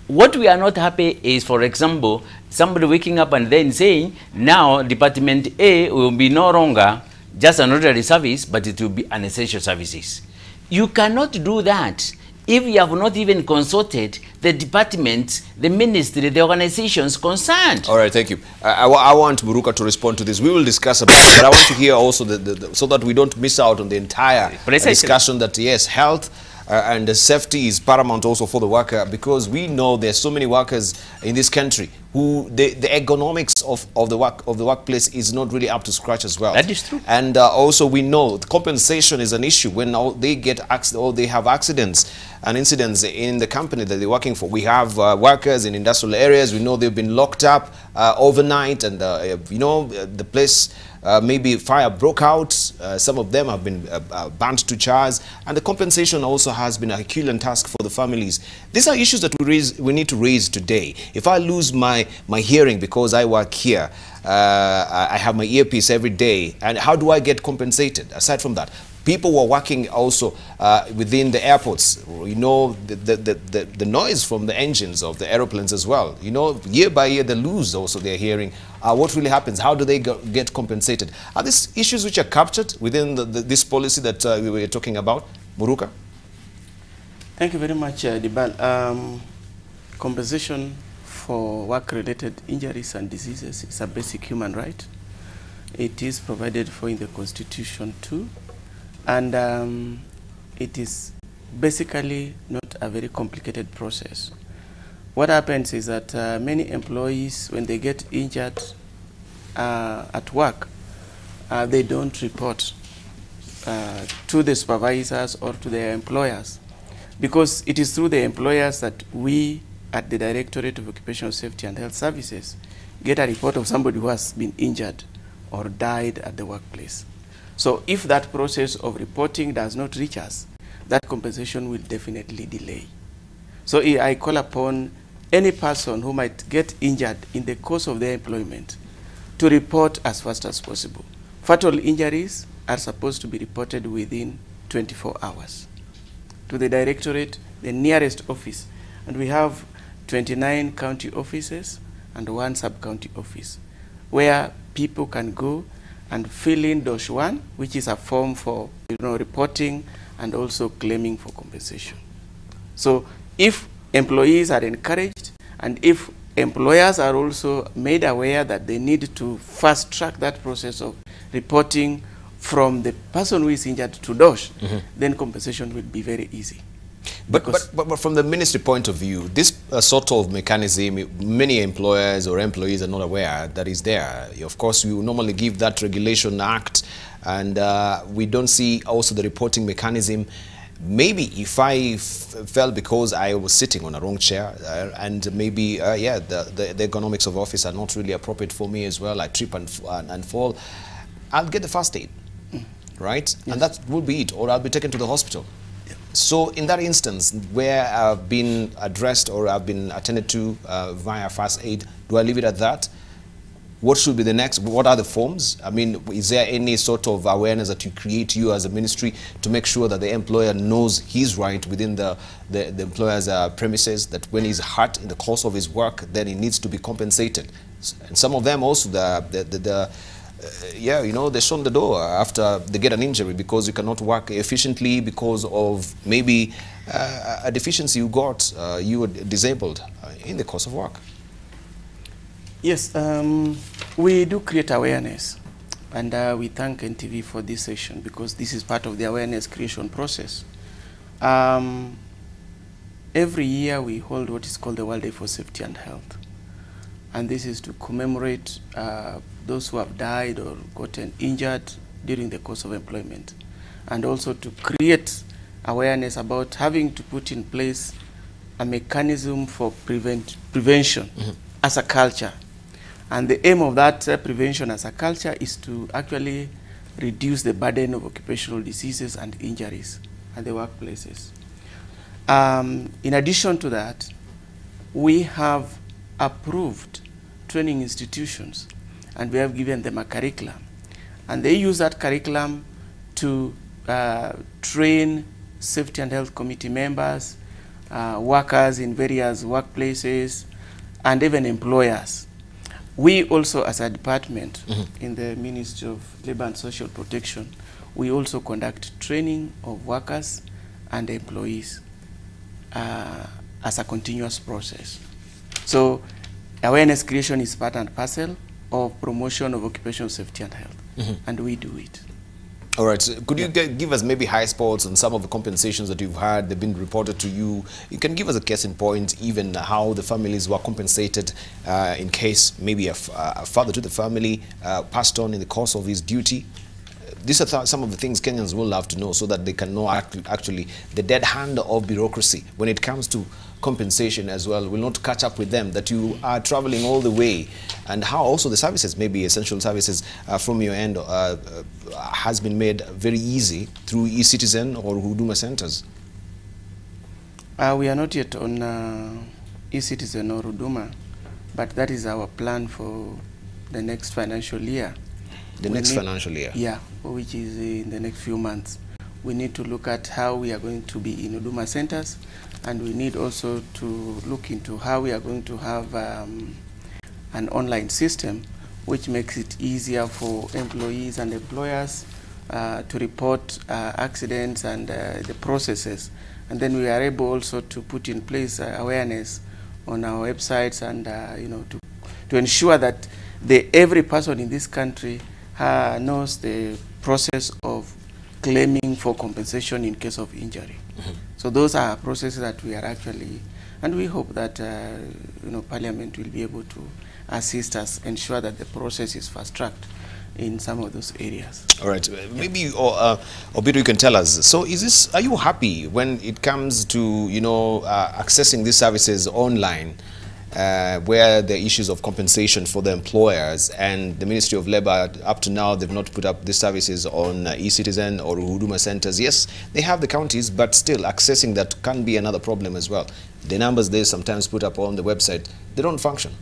What we are not happy is, for example, somebody waking up and then saying, now Department A will be no longer just an ordinary service, but it will be an essential services. You cannot do that if you have not even consulted the departments, the ministry, the organizations concerned. All right, thank you. I want Muruka to respond to this. We will discuss about it, but I want to hear also, so that we don't miss out on the entire discussion that, yes, health and the safety is paramount also for the worker, because we know there's so many workers in this country who the ergonomics of the workplace is not really up to scratch as well. That is true. And also we know the compensation is an issue when they get or they have accidents and incidents in the company that they're working for. We have workers in industrial areas. We know they've been locked up overnight, and you know, the place maybe fire broke out. Some of them have been burnt to chars, and the compensation also has been a Herculean task for the families. These are issues that we need to raise today. If I lose my hearing because I work here, I have my earpiece every day, and how do I get compensated? Aside from that, people who are working also within the airports, you know, the noise from the engines of the aeroplanes as well. You know, year by year they lose also their hearing. What really happens? How do they get compensated? Are these issues which are captured within this policy that we were talking about? Muruka? Thank you very much, Debarl. Compensation for work-related injuries and diseases is a basic human right. It is provided for in the Constitution too. And it is basically not a very complicated process. What happens is that many employees, when they get injured at work, they don't report to the supervisors or to their employers, because it is through the employers that we at the Directorate of Occupational Safety and Health Services get a report of somebody who has been injured or died at the workplace. So if that process of reporting does not reach us, that compensation will definitely delay. So I call upon any person who might get injured in the course of their employment to report as fast as possible. Fatal injuries are supposed to be reported within 24 hours to the Directorate, the nearest office. And we have 29 county offices and 1 sub-county office where people can go and fill in DOSH-1, which is a form for reporting and also claiming for compensation. So if employees are encouraged, and if employers are also made aware that they need to fast track that process of reporting from the person who is injured to DOSH, then compensation will be very easy. But from the ministry point of view, this sort of mechanism, many employers or employees are not aware that is there. Of course, we will normally give that regulation act, and we don't see also the reporting mechanism. Maybe if I fell because I was sitting on a wrong chair, and maybe, yeah, the ergonomics of office are not really appropriate for me as well, I trip and fall, I'll get the first aid, right? Yes. And that will be it, or I'll be taken to the hospital. So in that instance, where I've been addressed or I've been attended to via first aid, do I leave it at that? what should be the next? What are the forms? I mean, is there any sort of awareness that you create, you as a ministry, to make sure that the employer knows he's right within the employer's premises, that when he's hurt in the course of his work, then he needs to be compensated? And some of them also, yeah, you know, they shun the door after they get an injury because you cannot work efficiently because of maybe a deficiency you got, you were disabled in the course of work. Yes, we do create awareness, and we thank NTV for this session because this is part of the awareness creation process. Every year we hold what is called the World Day for Safety and Health, and this is to commemorate those who have died or gotten injured during the course of employment, and also to create awareness about having to put in place a mechanism for prevention as a culture. And the aim of that prevention as a culture is to actually reduce the burden of occupational diseases and injuries at the workplaces. In addition to that, we have approved training institutions, and we have given them a curriculum. And they use that curriculum to train safety and health committee members, workers in various workplaces, and even employers. We also, as a department in the Ministry of Labour and Social Protection, we also conduct training of workers and employees as a continuous process. So awareness creation is part and parcel of promotion of occupational safety and health, and we do it. All right, so could you give us maybe high spots on some of the compensations that you've had, they've been reported to you? You can give us a case in point, even how the families were compensated in case maybe a father to the family passed on in the course of his duty. These are some of the things Kenyans will love to know so that they can know actually the dead hand of bureaucracy when it comes to compensation as well will not catch up with them, that you are traveling all the way, and how also the services, maybe essential services from your end has been made very easy through eCitizen or Huduma centers. We are not yet on eCitizen or Huduma, but that is our plan for the next financial year. The next financial year? Yeah, which is in the next few months. We need to look at how we are going to be in Huduma centers, and we need also to look into how we are going to have an online system which makes it easier for employees and employers to report accidents and the processes. And then we are able also to put in place awareness on our websites and you know, to ensure that every person in this country knows the process of claiming for compensation in case of injury. So those are processes that we are actually, and we hope that you know, Parliament will be able to assist us, ensure that the process is fast-tracked in some of those areas. All right, maybe Obiro, you can tell us. So, are you happy when it comes to, you know, accessing these services online, where the issues of compensation for the employers and the Ministry of Labour up to now, they've not put up these services on eCitizen or Huduma centers? Yes, they have the counties, but still accessing that can be another problem as well. The numbers they sometimes put up on the website, they don't function.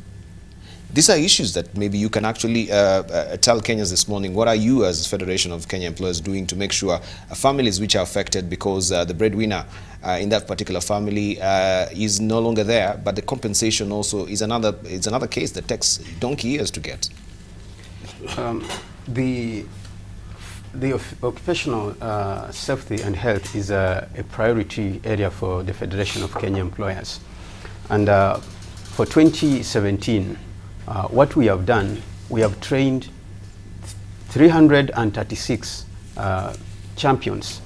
These are issues that maybe you can actually tell Kenyans this morning. What are you as Federation of Kenya Employers doing to make sure families which are affected because the breadwinner in that particular family is no longer there, but the compensation also is another case that takes donkey years to get? The occupational safety and health is a priority area for the Federation of Kenya Employers. And for 2017, what we have done, we have trained 336 champions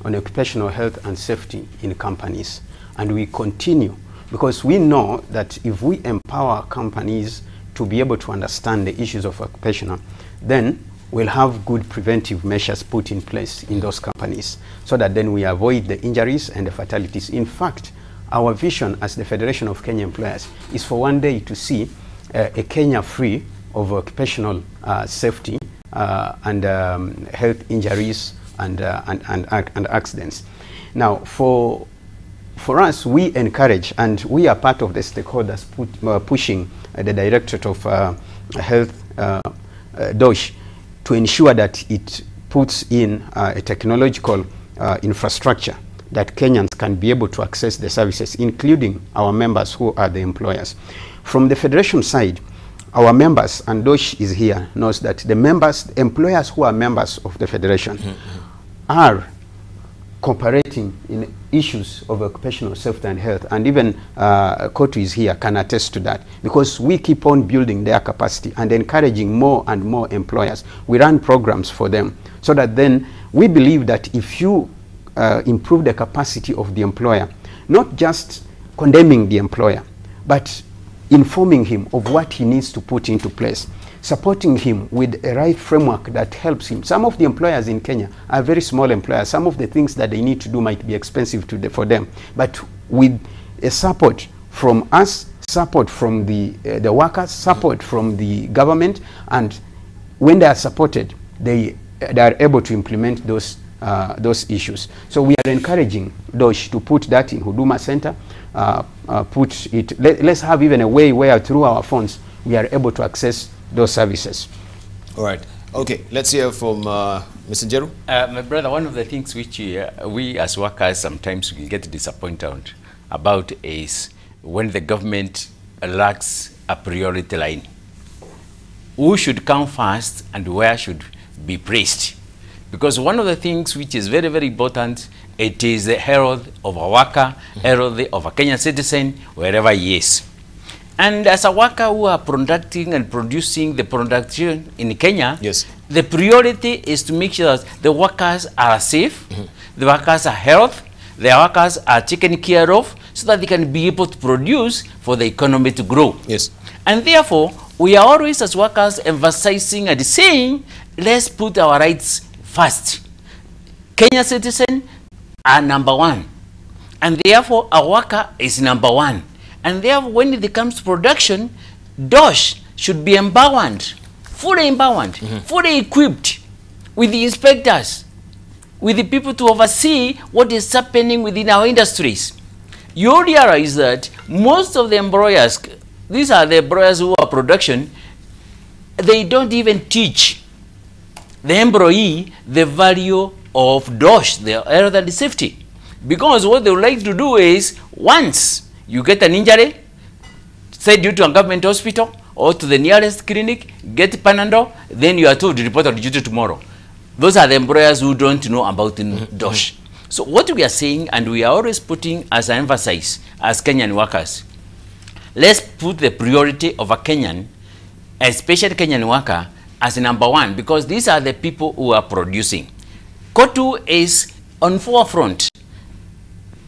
on occupational health and safety in companies. And we continue, because we know that if we empower companies to be able to understand the issues of occupational, then we'll have good preventive measures put in place in those companies, so that then we avoid the injuries and the fatalities. In fact, our vision as the Federation of Kenya Employers is for one day to see a Kenya free of occupational safety and health injuries and accidents. Now, for us, we encourage, and we are part of the stakeholders pushing the Directorate of Health DOSH to ensure that it puts in a technological infrastructure that Kenyans can be able to access the services, including our members who are the employers. From the Federation side, our members, and DOSH is here, knows that the members, employers who are members of the Federation are cooperating in issues of occupational safety and health, and even Kotu is here, can attest to that, because we keep on building their capacity and encouraging more and more employers. We run programs for them, so that then we believe that if you improve the capacity of the employer, not just condemning the employer, but informing him of what he needs to put into place, supporting him with a right framework that helps him. Some of the employers in Kenya are very small employers. Some of the things that they need to do might be expensive for them. But with a support from us, support from the workers, support from the government, and when they are supported, they are able to implement those issues. So we are encouraging DOSH to put that in Huduma Center, let's have even a way where through our phones we are able to access those services. All right. Okay, let's hear from Mr. Njeru. My brother, one of the things which we as workers sometimes will get disappointed about is when the government lacks a priority line. Who should come first and where should be praised? Because one of the things which is very, very important, it is the health of a worker, health of a Kenyan citizen, wherever he is. And as a worker who are producing and producing the production in Kenya, yes, the priority is to make sure that the workers are safe, the workers are healthy, the workers are taken care of, so that they can be able to produce for the economy to grow. Yes. And therefore, we are always as workers emphasizing and saying, let's put our rights first. Kenya citizen are number one. And therefore, a worker is number one. And therefore, when it comes to production, DOSH should be empowered, fully equipped with the inspectors, with the people to oversee what is happening within our industries. You realize that most of the employers, these are the employers who are production, they don't even teach the employee the value of DOSH, the health and safety. Because what they would like to do is, once you get an injury, say due to a government hospital or to the nearest clinic, get Panadol, then you are told to report on duty tomorrow. Those are the employers who don't know about DOSH. So what we are saying, and we are always putting as an emphasis as Kenyan workers, let's put the priority of a Kenyan, especially Kenyan worker, as number one, because these are the people who are producing. Kotu is on forefront,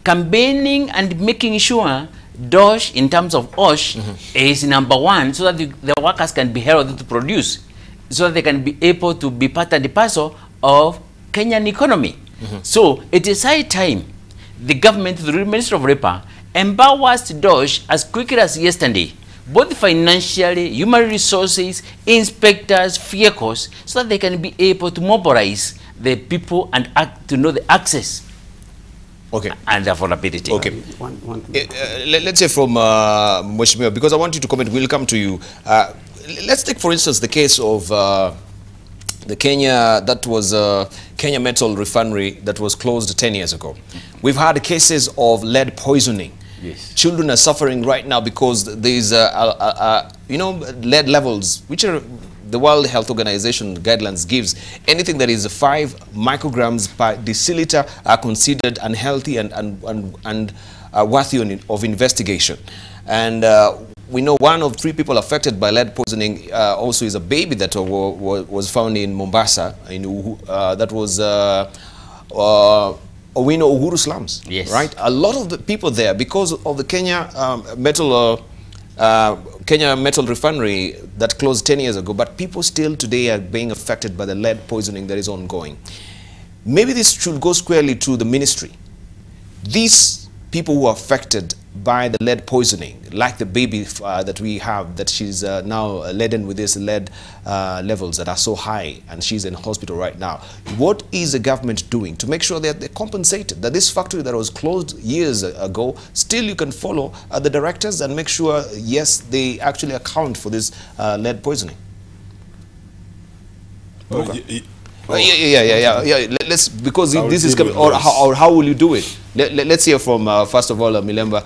campaigning and making sure DOSH, in terms of OSH, is number one, so that the workers can be held to produce, so that they can be able to be part and parcel of Kenyan economy. So it is high time the government, the Minister of Labor, empowers DOSH as quickly as yesterday, both financially, human resources, inspectors, vehicles, so that they can be able to mobilize the people and to know the access and the affordability. Okay. Let's say from Mheshimiwa, because I want you to comment, we'll come to you. Let's take, for instance, the case of the Kenya Metal Refinery that was closed 10 years ago. We've had cases of lead poisoning. Yes. Children are suffering right now because there's, lead levels, which are the World Health Organization guidelines gives. Anything that is 5 micrograms per deciliter are considered unhealthy and worthy of investigation. And we know 1 of 3 people affected by lead poisoning also is a baby that was found in Mombasa, that was Owino Uhuru slums. Yes. Right? A lot of the people there, because of the Kenya Metal Refinery that closed 10 years ago, but people still today are being affected by the lead poisoning that is ongoing. Maybe this should go squarely to the ministry. These people who are affected by the lead poisoning, like the baby that we have, that she's now laden with these lead levels that are so high, and she's in hospital right now. What is the government doing to make sure that they're compensated, that this factory that was closed years ago, still you can follow the directors and make sure, yes, they actually account for this lead poisoning? Let's, because this is coming, or how will you do it? Let's hear from first of all Milemba.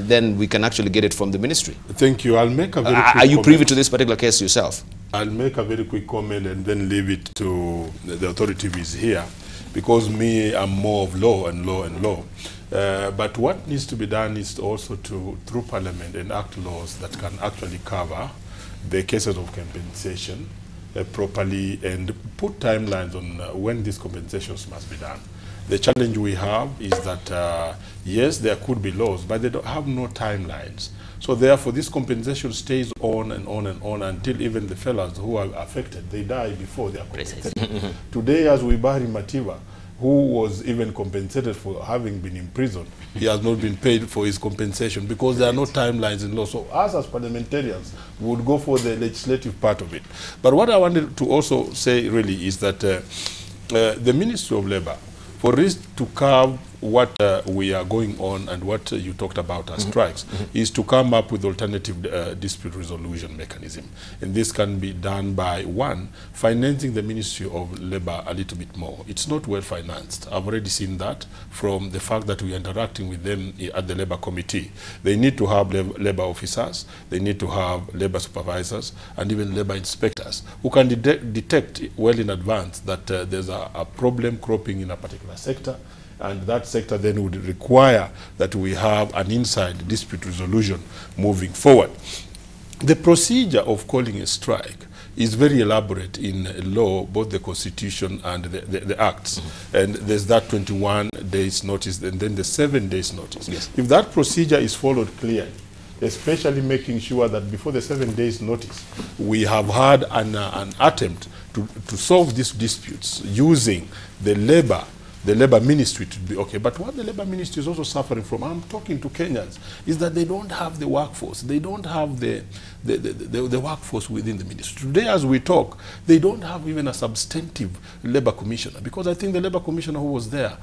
Then we can actually get it from the ministry. Thank you. I'll make a very quick Are you comment. privy to this particular case yourself? I'll make a very quick comment and then leave it to the authority who is here, because me, I'm more of law and law and law. But what needs to be done is also to, through Parliament, enact laws that can actually cover the cases of compensation properly and put timelines on when these compensations must be done. The challenge we have is that, yes, there could be laws, but they don't have no timelines. So therefore, this compensation stays on and on and on until even the fellows who are affected, they die before they are compensated. Today, as we bury Mativa, who was even compensated for having been in prison, he has not been paid for his compensation because there are no timelines in law. So us as parliamentarians would go for the legislative part of it. But what I wanted to also say really is that the Ministry of Labour, for this to curb what we are going on and what you talked about as strikes, is to come up with alternative dispute resolution mechanism. And this can be done by, one, financing the Ministry of Labour a little bit more. It's not well financed. I've already seen that from the fact that we are interacting with them at the Labour Committee. They need to have Labour officers, they need to have Labour supervisors, and even Labour inspectors who can detect well in advance that there's a problem cropping in a particular sector, and that sector then would require that we have an inside dispute resolution moving forward. The procedure of calling a strike is very elaborate in law, both the Constitution and the Acts. And there's that 21 days notice and then the 7 days notice. Yes. If that procedure is followed clearly, especially making sure that before the 7 days notice, we have had an attempt to solve these disputes using the Labour Ministry to be okay. But what the Labour Ministry is also suffering from, I'm talking to Kenyans, is that they don't have the workforce. They don't have the workforce within the ministry. Today, as we talk, they don't have even a substantive Labour Commissioner, because I think the Labour Commissioner who was there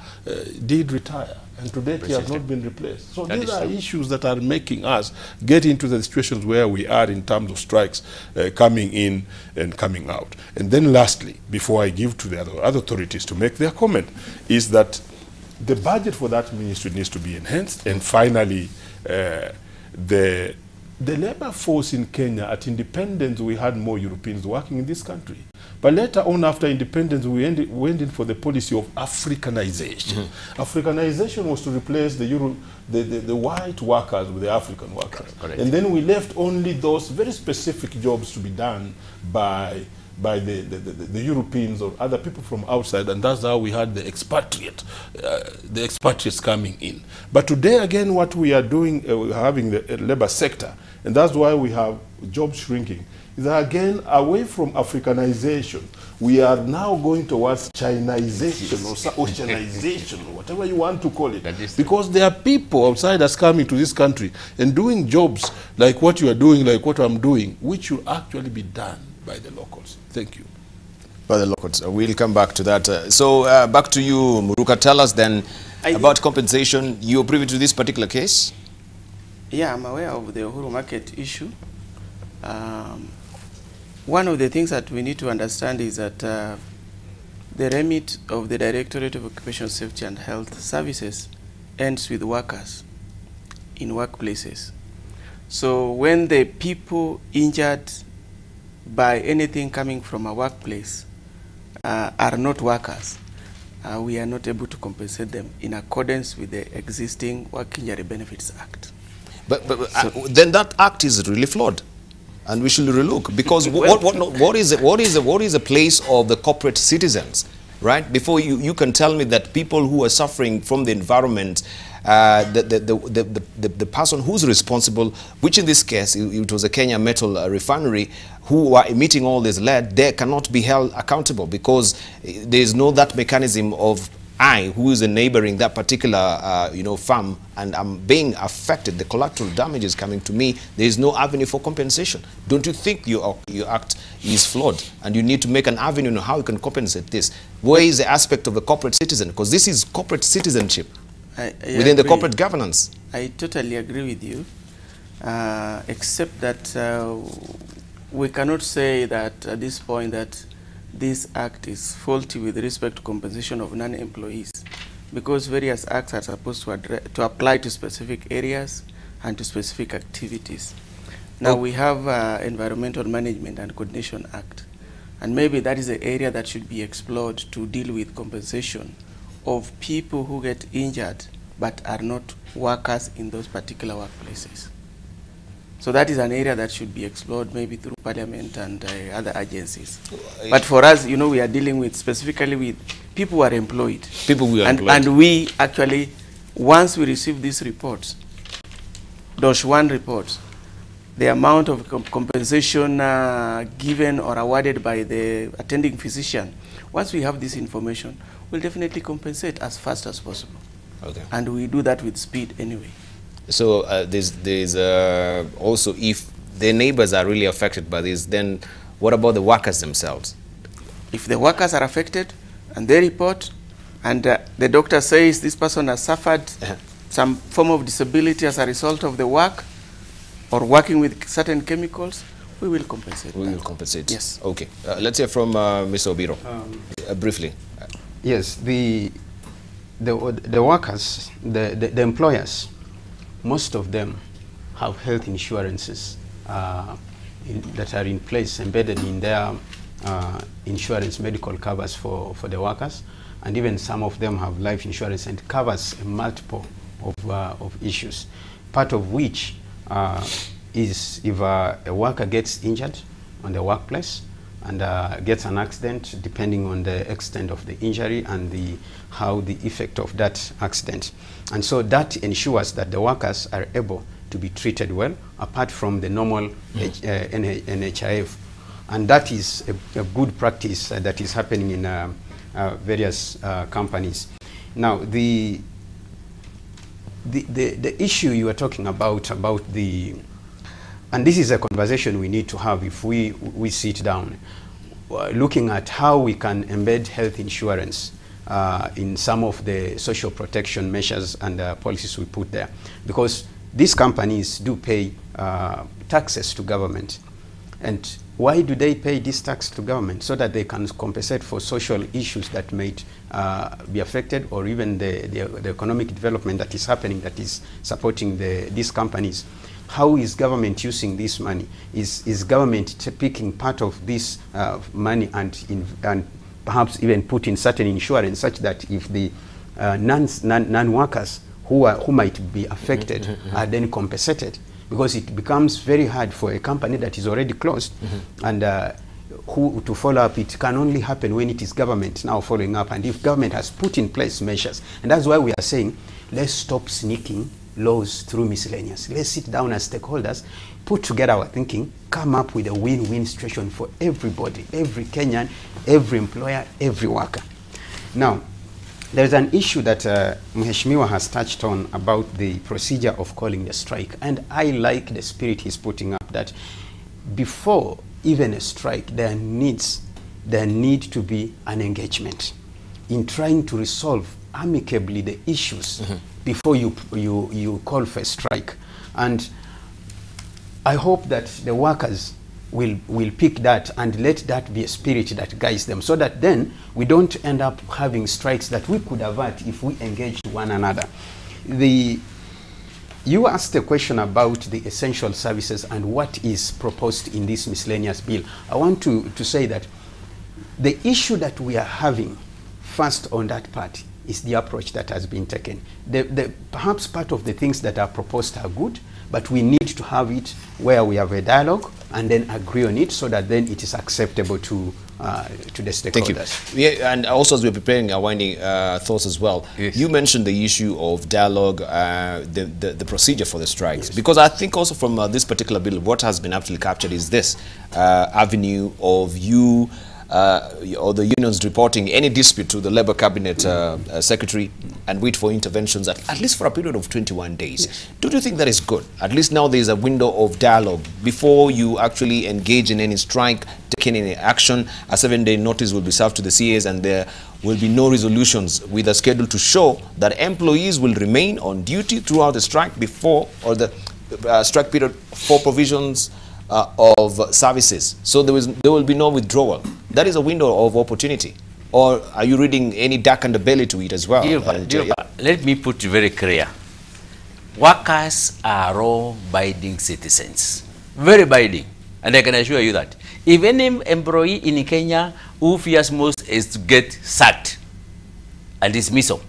did retire, and today he has not been replaced. So these are issues that are making us get into the situations where we are in terms of strikes coming in and coming out. And then lastly, before I give to the other authorities to make their comment, is that the budget for that ministry needs to be enhanced. And finally, the labor force in Kenya, at independence, we had more Europeans working in this country. But later on, after independence, we went in for the policy of Africanization. Africanization was to replace the white workers with the African workers. Correct. And then we left only those very specific jobs to be done by the Europeans or other people from outside, and that's how we had the expatriates coming in. But today, again, what we are doing, we're having the labor sector, and that's why we have jobs shrinking, is that again, away from Africanization, we are now going towards Chinization or Oceanization, or whatever you want to call it. Because there are people outsiders coming to this country and doing jobs like what you are doing, like what I'm doing, which should actually be done by the locals. Thank you. By the locals. We'll come back to that. So back to you, Muruka. Tell us then about compensation. You're privy to this particular case? Yeah, I'm aware of the Uhuru Market issue. One of the things that we need to understand is that the remit of the Directorate of Occupational Safety and Health Services ends with workers in workplaces. So when the people injured by anything coming from a workplace are not workers, we are not able to compensate them in accordance with the existing Work Injury Benefits Act. But then that act is really flawed, and we should relook, because what is the place of the corporate citizens, right? Before you can tell me that people who are suffering from the environment, the person who's responsible, which in this case it was a Kenya Metal Refinery, who are emitting all this lead, they cannot be held accountable because there is no that mechanism of who is neighboring that particular farm, and I'm being affected, the collateral damage is coming to me, there is no avenue for compensation. Don't you think your act is flawed, and you need to make an avenue on how you can compensate this? Where is the aspect of the corporate citizen? Because this is corporate citizenship within the corporate governance. I totally agree with you, except that we cannot say that at this point that this act is faulty with respect to compensation of non-employees, because various acts are supposed to apply to specific areas and to specific activities. Now we have Environmental Management and Coordination Act, and maybe that is the area that should be explored to deal with compensation of people who get injured but are not workers in those particular workplaces. So that is an area that should be explored maybe through Parliament and other agencies. But for us, you know, we are dealing with specifically with people who are employed. People who are employed. And we actually, once we receive these reports, those one reports, the amount of compensation given or awarded by the attending physician, once we have this information, we'll definitely compensate as fast as possible. Okay. And we do that with speed anyway. So there's also, if the neighbors are really affected by this, then what about the workers themselves? If the workers are affected and they report, and the doctor says this person has suffered some form of disability as a result of the work or working with certain chemicals, we will compensate. We will compensate. Yes. Okay. Let's hear from Mr. Obiro, briefly. Yes, the workers, the employers, most of them have health insurances that are in place, embedded in their insurance medical covers for the workers, and even some of them have life insurance and covers a multiple of issues, part of which is if a worker gets injured on the workplace and gets an accident, depending on the extent of the injury and how the effect of that accident. And so that ensures that the workers are able to be treated well, apart from the normal NHIF. And that is a good practice that is happening in various companies. Now, the issue you are talking about the, and this is a conversation we need to have if we sit down, looking at how we can embed health insurance in some of the social protection measures and policies we put there. Because these companies do pay taxes to government. And why do they pay this tax to government? So that they can compensate for social issues that may be affected, or even the economic development that is happening that is supporting these companies. How is government using this money? Is government picking part of this money and perhaps even put in certain insurance, such that if the non-workers who might be affected are then compensated? Because it becomes very hard for a company that is already closed and who to follow up. It can only happen when it is government now following up, and if government has put in place measures. And that's why we are saying, let's stop sneaking laws through miscellaneous. Let's sit down as stakeholders, put together our thinking, come up with a win-win situation for everybody, every Kenyan, every employer, every worker. Now, there's an issue that Mheshimiwa has touched on about the procedure of calling the strike. And I like the spirit he's putting up, that before even a strike, there need to be an engagement in trying to resolve amicably the issues before you call for a strike. And I hope that the workers will pick that and let that be a spirit that guides them, so that then we don't end up having strikes that we could avert if we engaged one another. You asked a question about the essential services and what is proposed in this miscellaneous bill. I want to say that the issue that we are having first on that part is the approach that has been taken. Perhaps part of the things that are proposed are good, but we need to have it where we have a dialogue and then agree on it, so that then it is acceptable to the stakeholders. Thank you. Yeah, and also as we're preparing our winding thoughts as well, yes, you mentioned the issue of dialogue, the procedure for the strikes. Yes. Because I think also from this particular bill, what has been actually captured is this avenue of you or the unions reporting any dispute to the Labour Cabinet Secretary and wait for interventions at least for a period of 21 days. Yes. Do you think that is good? At least now there is a window of dialogue before you actually engage in any strike, taking any action. A 7-day notice will be served to the CAs, and there will be no resolutions with a schedule to show that employees will remain on duty throughout the strike before, or the strike period, for provisions of services. So there will be no withdrawal. That is a window of opportunity. Or are you reading any dark underbelly to it as well? Let me put it very clear. Workers are law-abiding citizens. Very abiding. And I can assure you that. If any employee in Kenya who fears most is to get sacked and dismissal,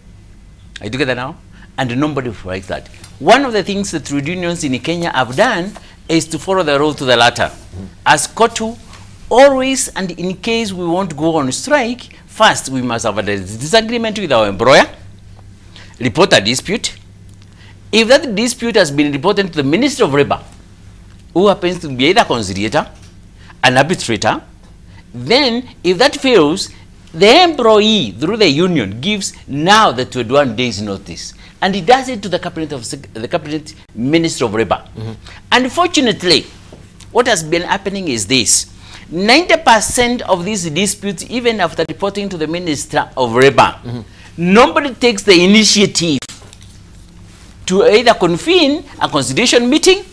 are you together now? And nobody likes that. One of the things the trade unions in Kenya have done is to follow the road to the latter. As KOTU, always, and in case we want to go on strike, first we must have a disagreement with our employer, report a dispute. If that dispute has been reported to the Minister of Labour, who happens to be either conciliator, an arbitrator, then if that fails, the employee through the union gives now the 21 days notice, and he does it to the cabinet Minister of Labour. Unfortunately, what has been happening is this: 90% of these disputes, even after reporting to the Minister of Labour, nobody takes the initiative to either convene a conciliation meeting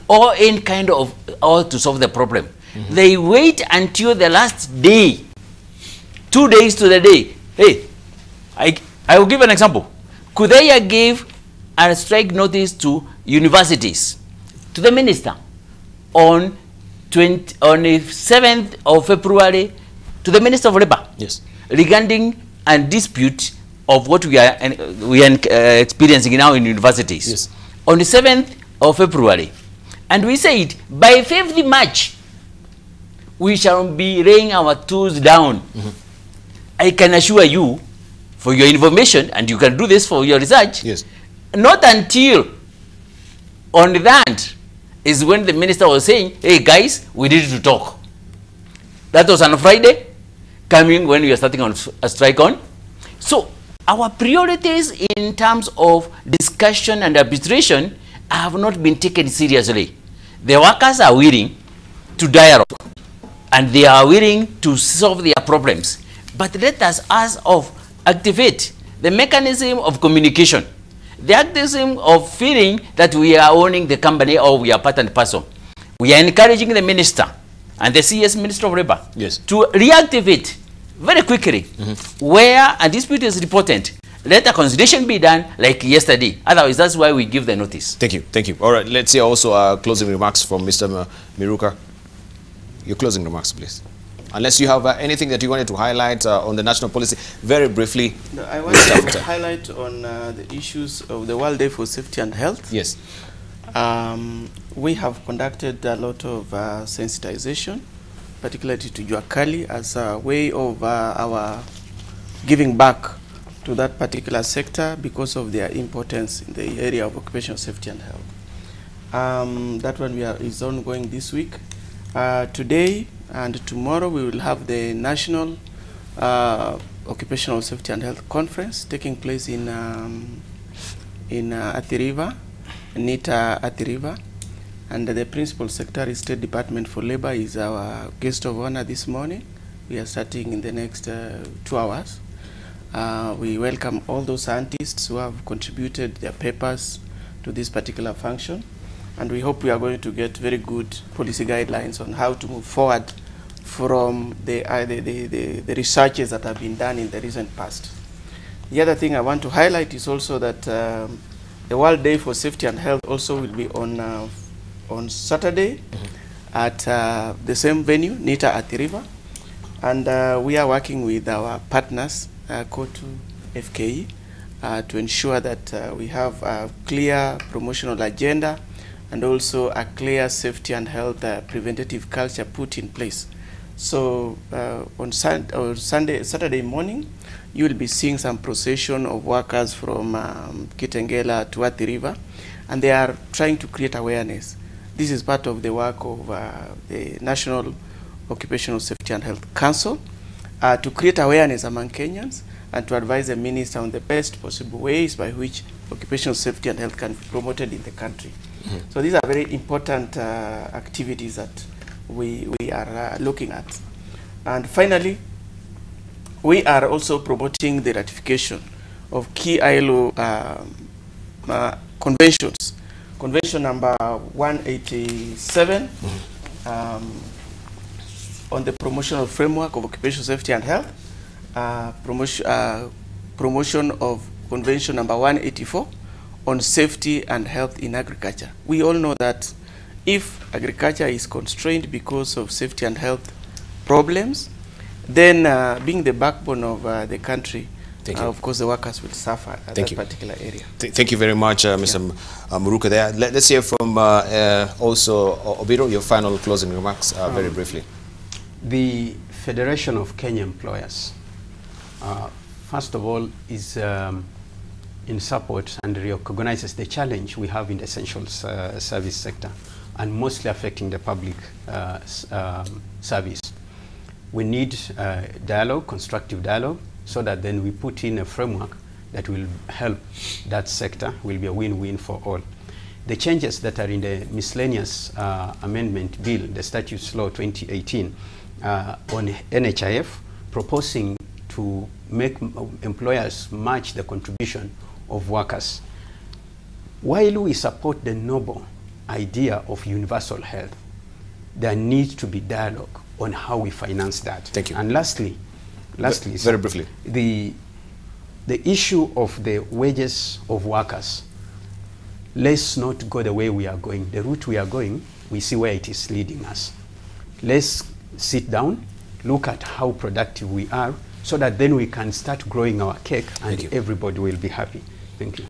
or any kind of, or to solve the problem. They wait until the last day, 2 days to the day. Hey, I will give an example. KUDHEIHA gave a strike notice to universities, to the minister, on the 7th of February, to the Minister of Labour, regarding a dispute of what we are experiencing now in universities. On the 7th of February. And we said, by 5th March, we shall be laying our tools down. I can assure you, for your information, and you can do this for your research, not until on that is when the minister was saying, hey guys, we need to talk. That was on a Friday, coming when we are starting on a strike on. So our priorities in terms of discussion and arbitration have not been taken seriously. The workers are willing to dialogue and they are willing to solve their problems. But let us activate the mechanism of communication, the mechanism of feeling that we are owning the company or we are part and parcel. We are encouraging the minister and the CS Minister of Labour to reactivate very quickly where a dispute is reported. Let a conciliation be done like yesterday. Otherwise, that's why we give the notice. Thank you. Thank you. All right. Let's hear also closing remarks from Mr. Muruka. Your closing remarks, please. Unless you have anything that you wanted to highlight on the national policy, very briefly. No, I want to highlight on the issues of the World Day for Safety and Health. Yes. We have conducted a lot of sensitization, particularly to Juakali, as a way of our giving back to that particular sector because of their importance in the area of occupational safety and health. That one is ongoing this week. Today and tomorrow we will have the National Occupational Safety and Health Conference taking place in Athi River, NITA Athi River, and the Principal Secretary State Department for Labor is our guest of honor this morning. We are starting in the next 2 hours. We welcome all those scientists who have contributed their papers to this particular function, and we hope we are going to get very good policy guidelines on how to move forward from the researches that have been done in the recent past. The other thing I want to highlight is also that the World Day for Safety and Health also will be on Saturday at the same venue, NITA Athi River, and we are working with our partners, KOTU, FKE, to ensure that we have a clear promotional agenda and also a clear safety and health preventative culture put in place. So on Saturday morning, you will be seeing some procession of workers from Kitengela to Athi River, and they are trying to create awareness. This is part of the work of the National Occupational Safety and Health Council to create awareness among Kenyans and to advise the minister on the best possible ways by which occupational safety and health can be promoted in the country. So these are very important activities that we are looking at. And finally, we are also promoting the ratification of key ILO conventions. Convention number 187 on the promotional framework of occupational safety and health, promotion of Convention number 184 on safety and health in agriculture. We all know that if agriculture is constrained because of safety and health problems, then being the backbone of the country, of course the workers will suffer at that particular area. Thank you very much, Mr. Muruka there. Let's hear from also Obiro, your final closing remarks very briefly. The Federation of Kenya Employers, first of all, is in support and recognizes the challenge we have in the essential service sector and mostly affecting the public service. We need dialogue, constructive dialogue, so that then we put in a framework that will help that sector, will be a win-win for all. The changes that are in the miscellaneous amendment bill, the Statutes Law 2018, on NHIF, proposing to make employers match the contribution of workers. While we support the noble idea of universal health, there needs to be dialogue on how we finance that. Thank you. And lastly, very briefly, the issue of the wages of workers, let's not go the way we are going. The route we are going, we see where it is leading us. Let's sit down, look at how productive we are, so that then we can start growing our cake and everybody will be happy. Thank you.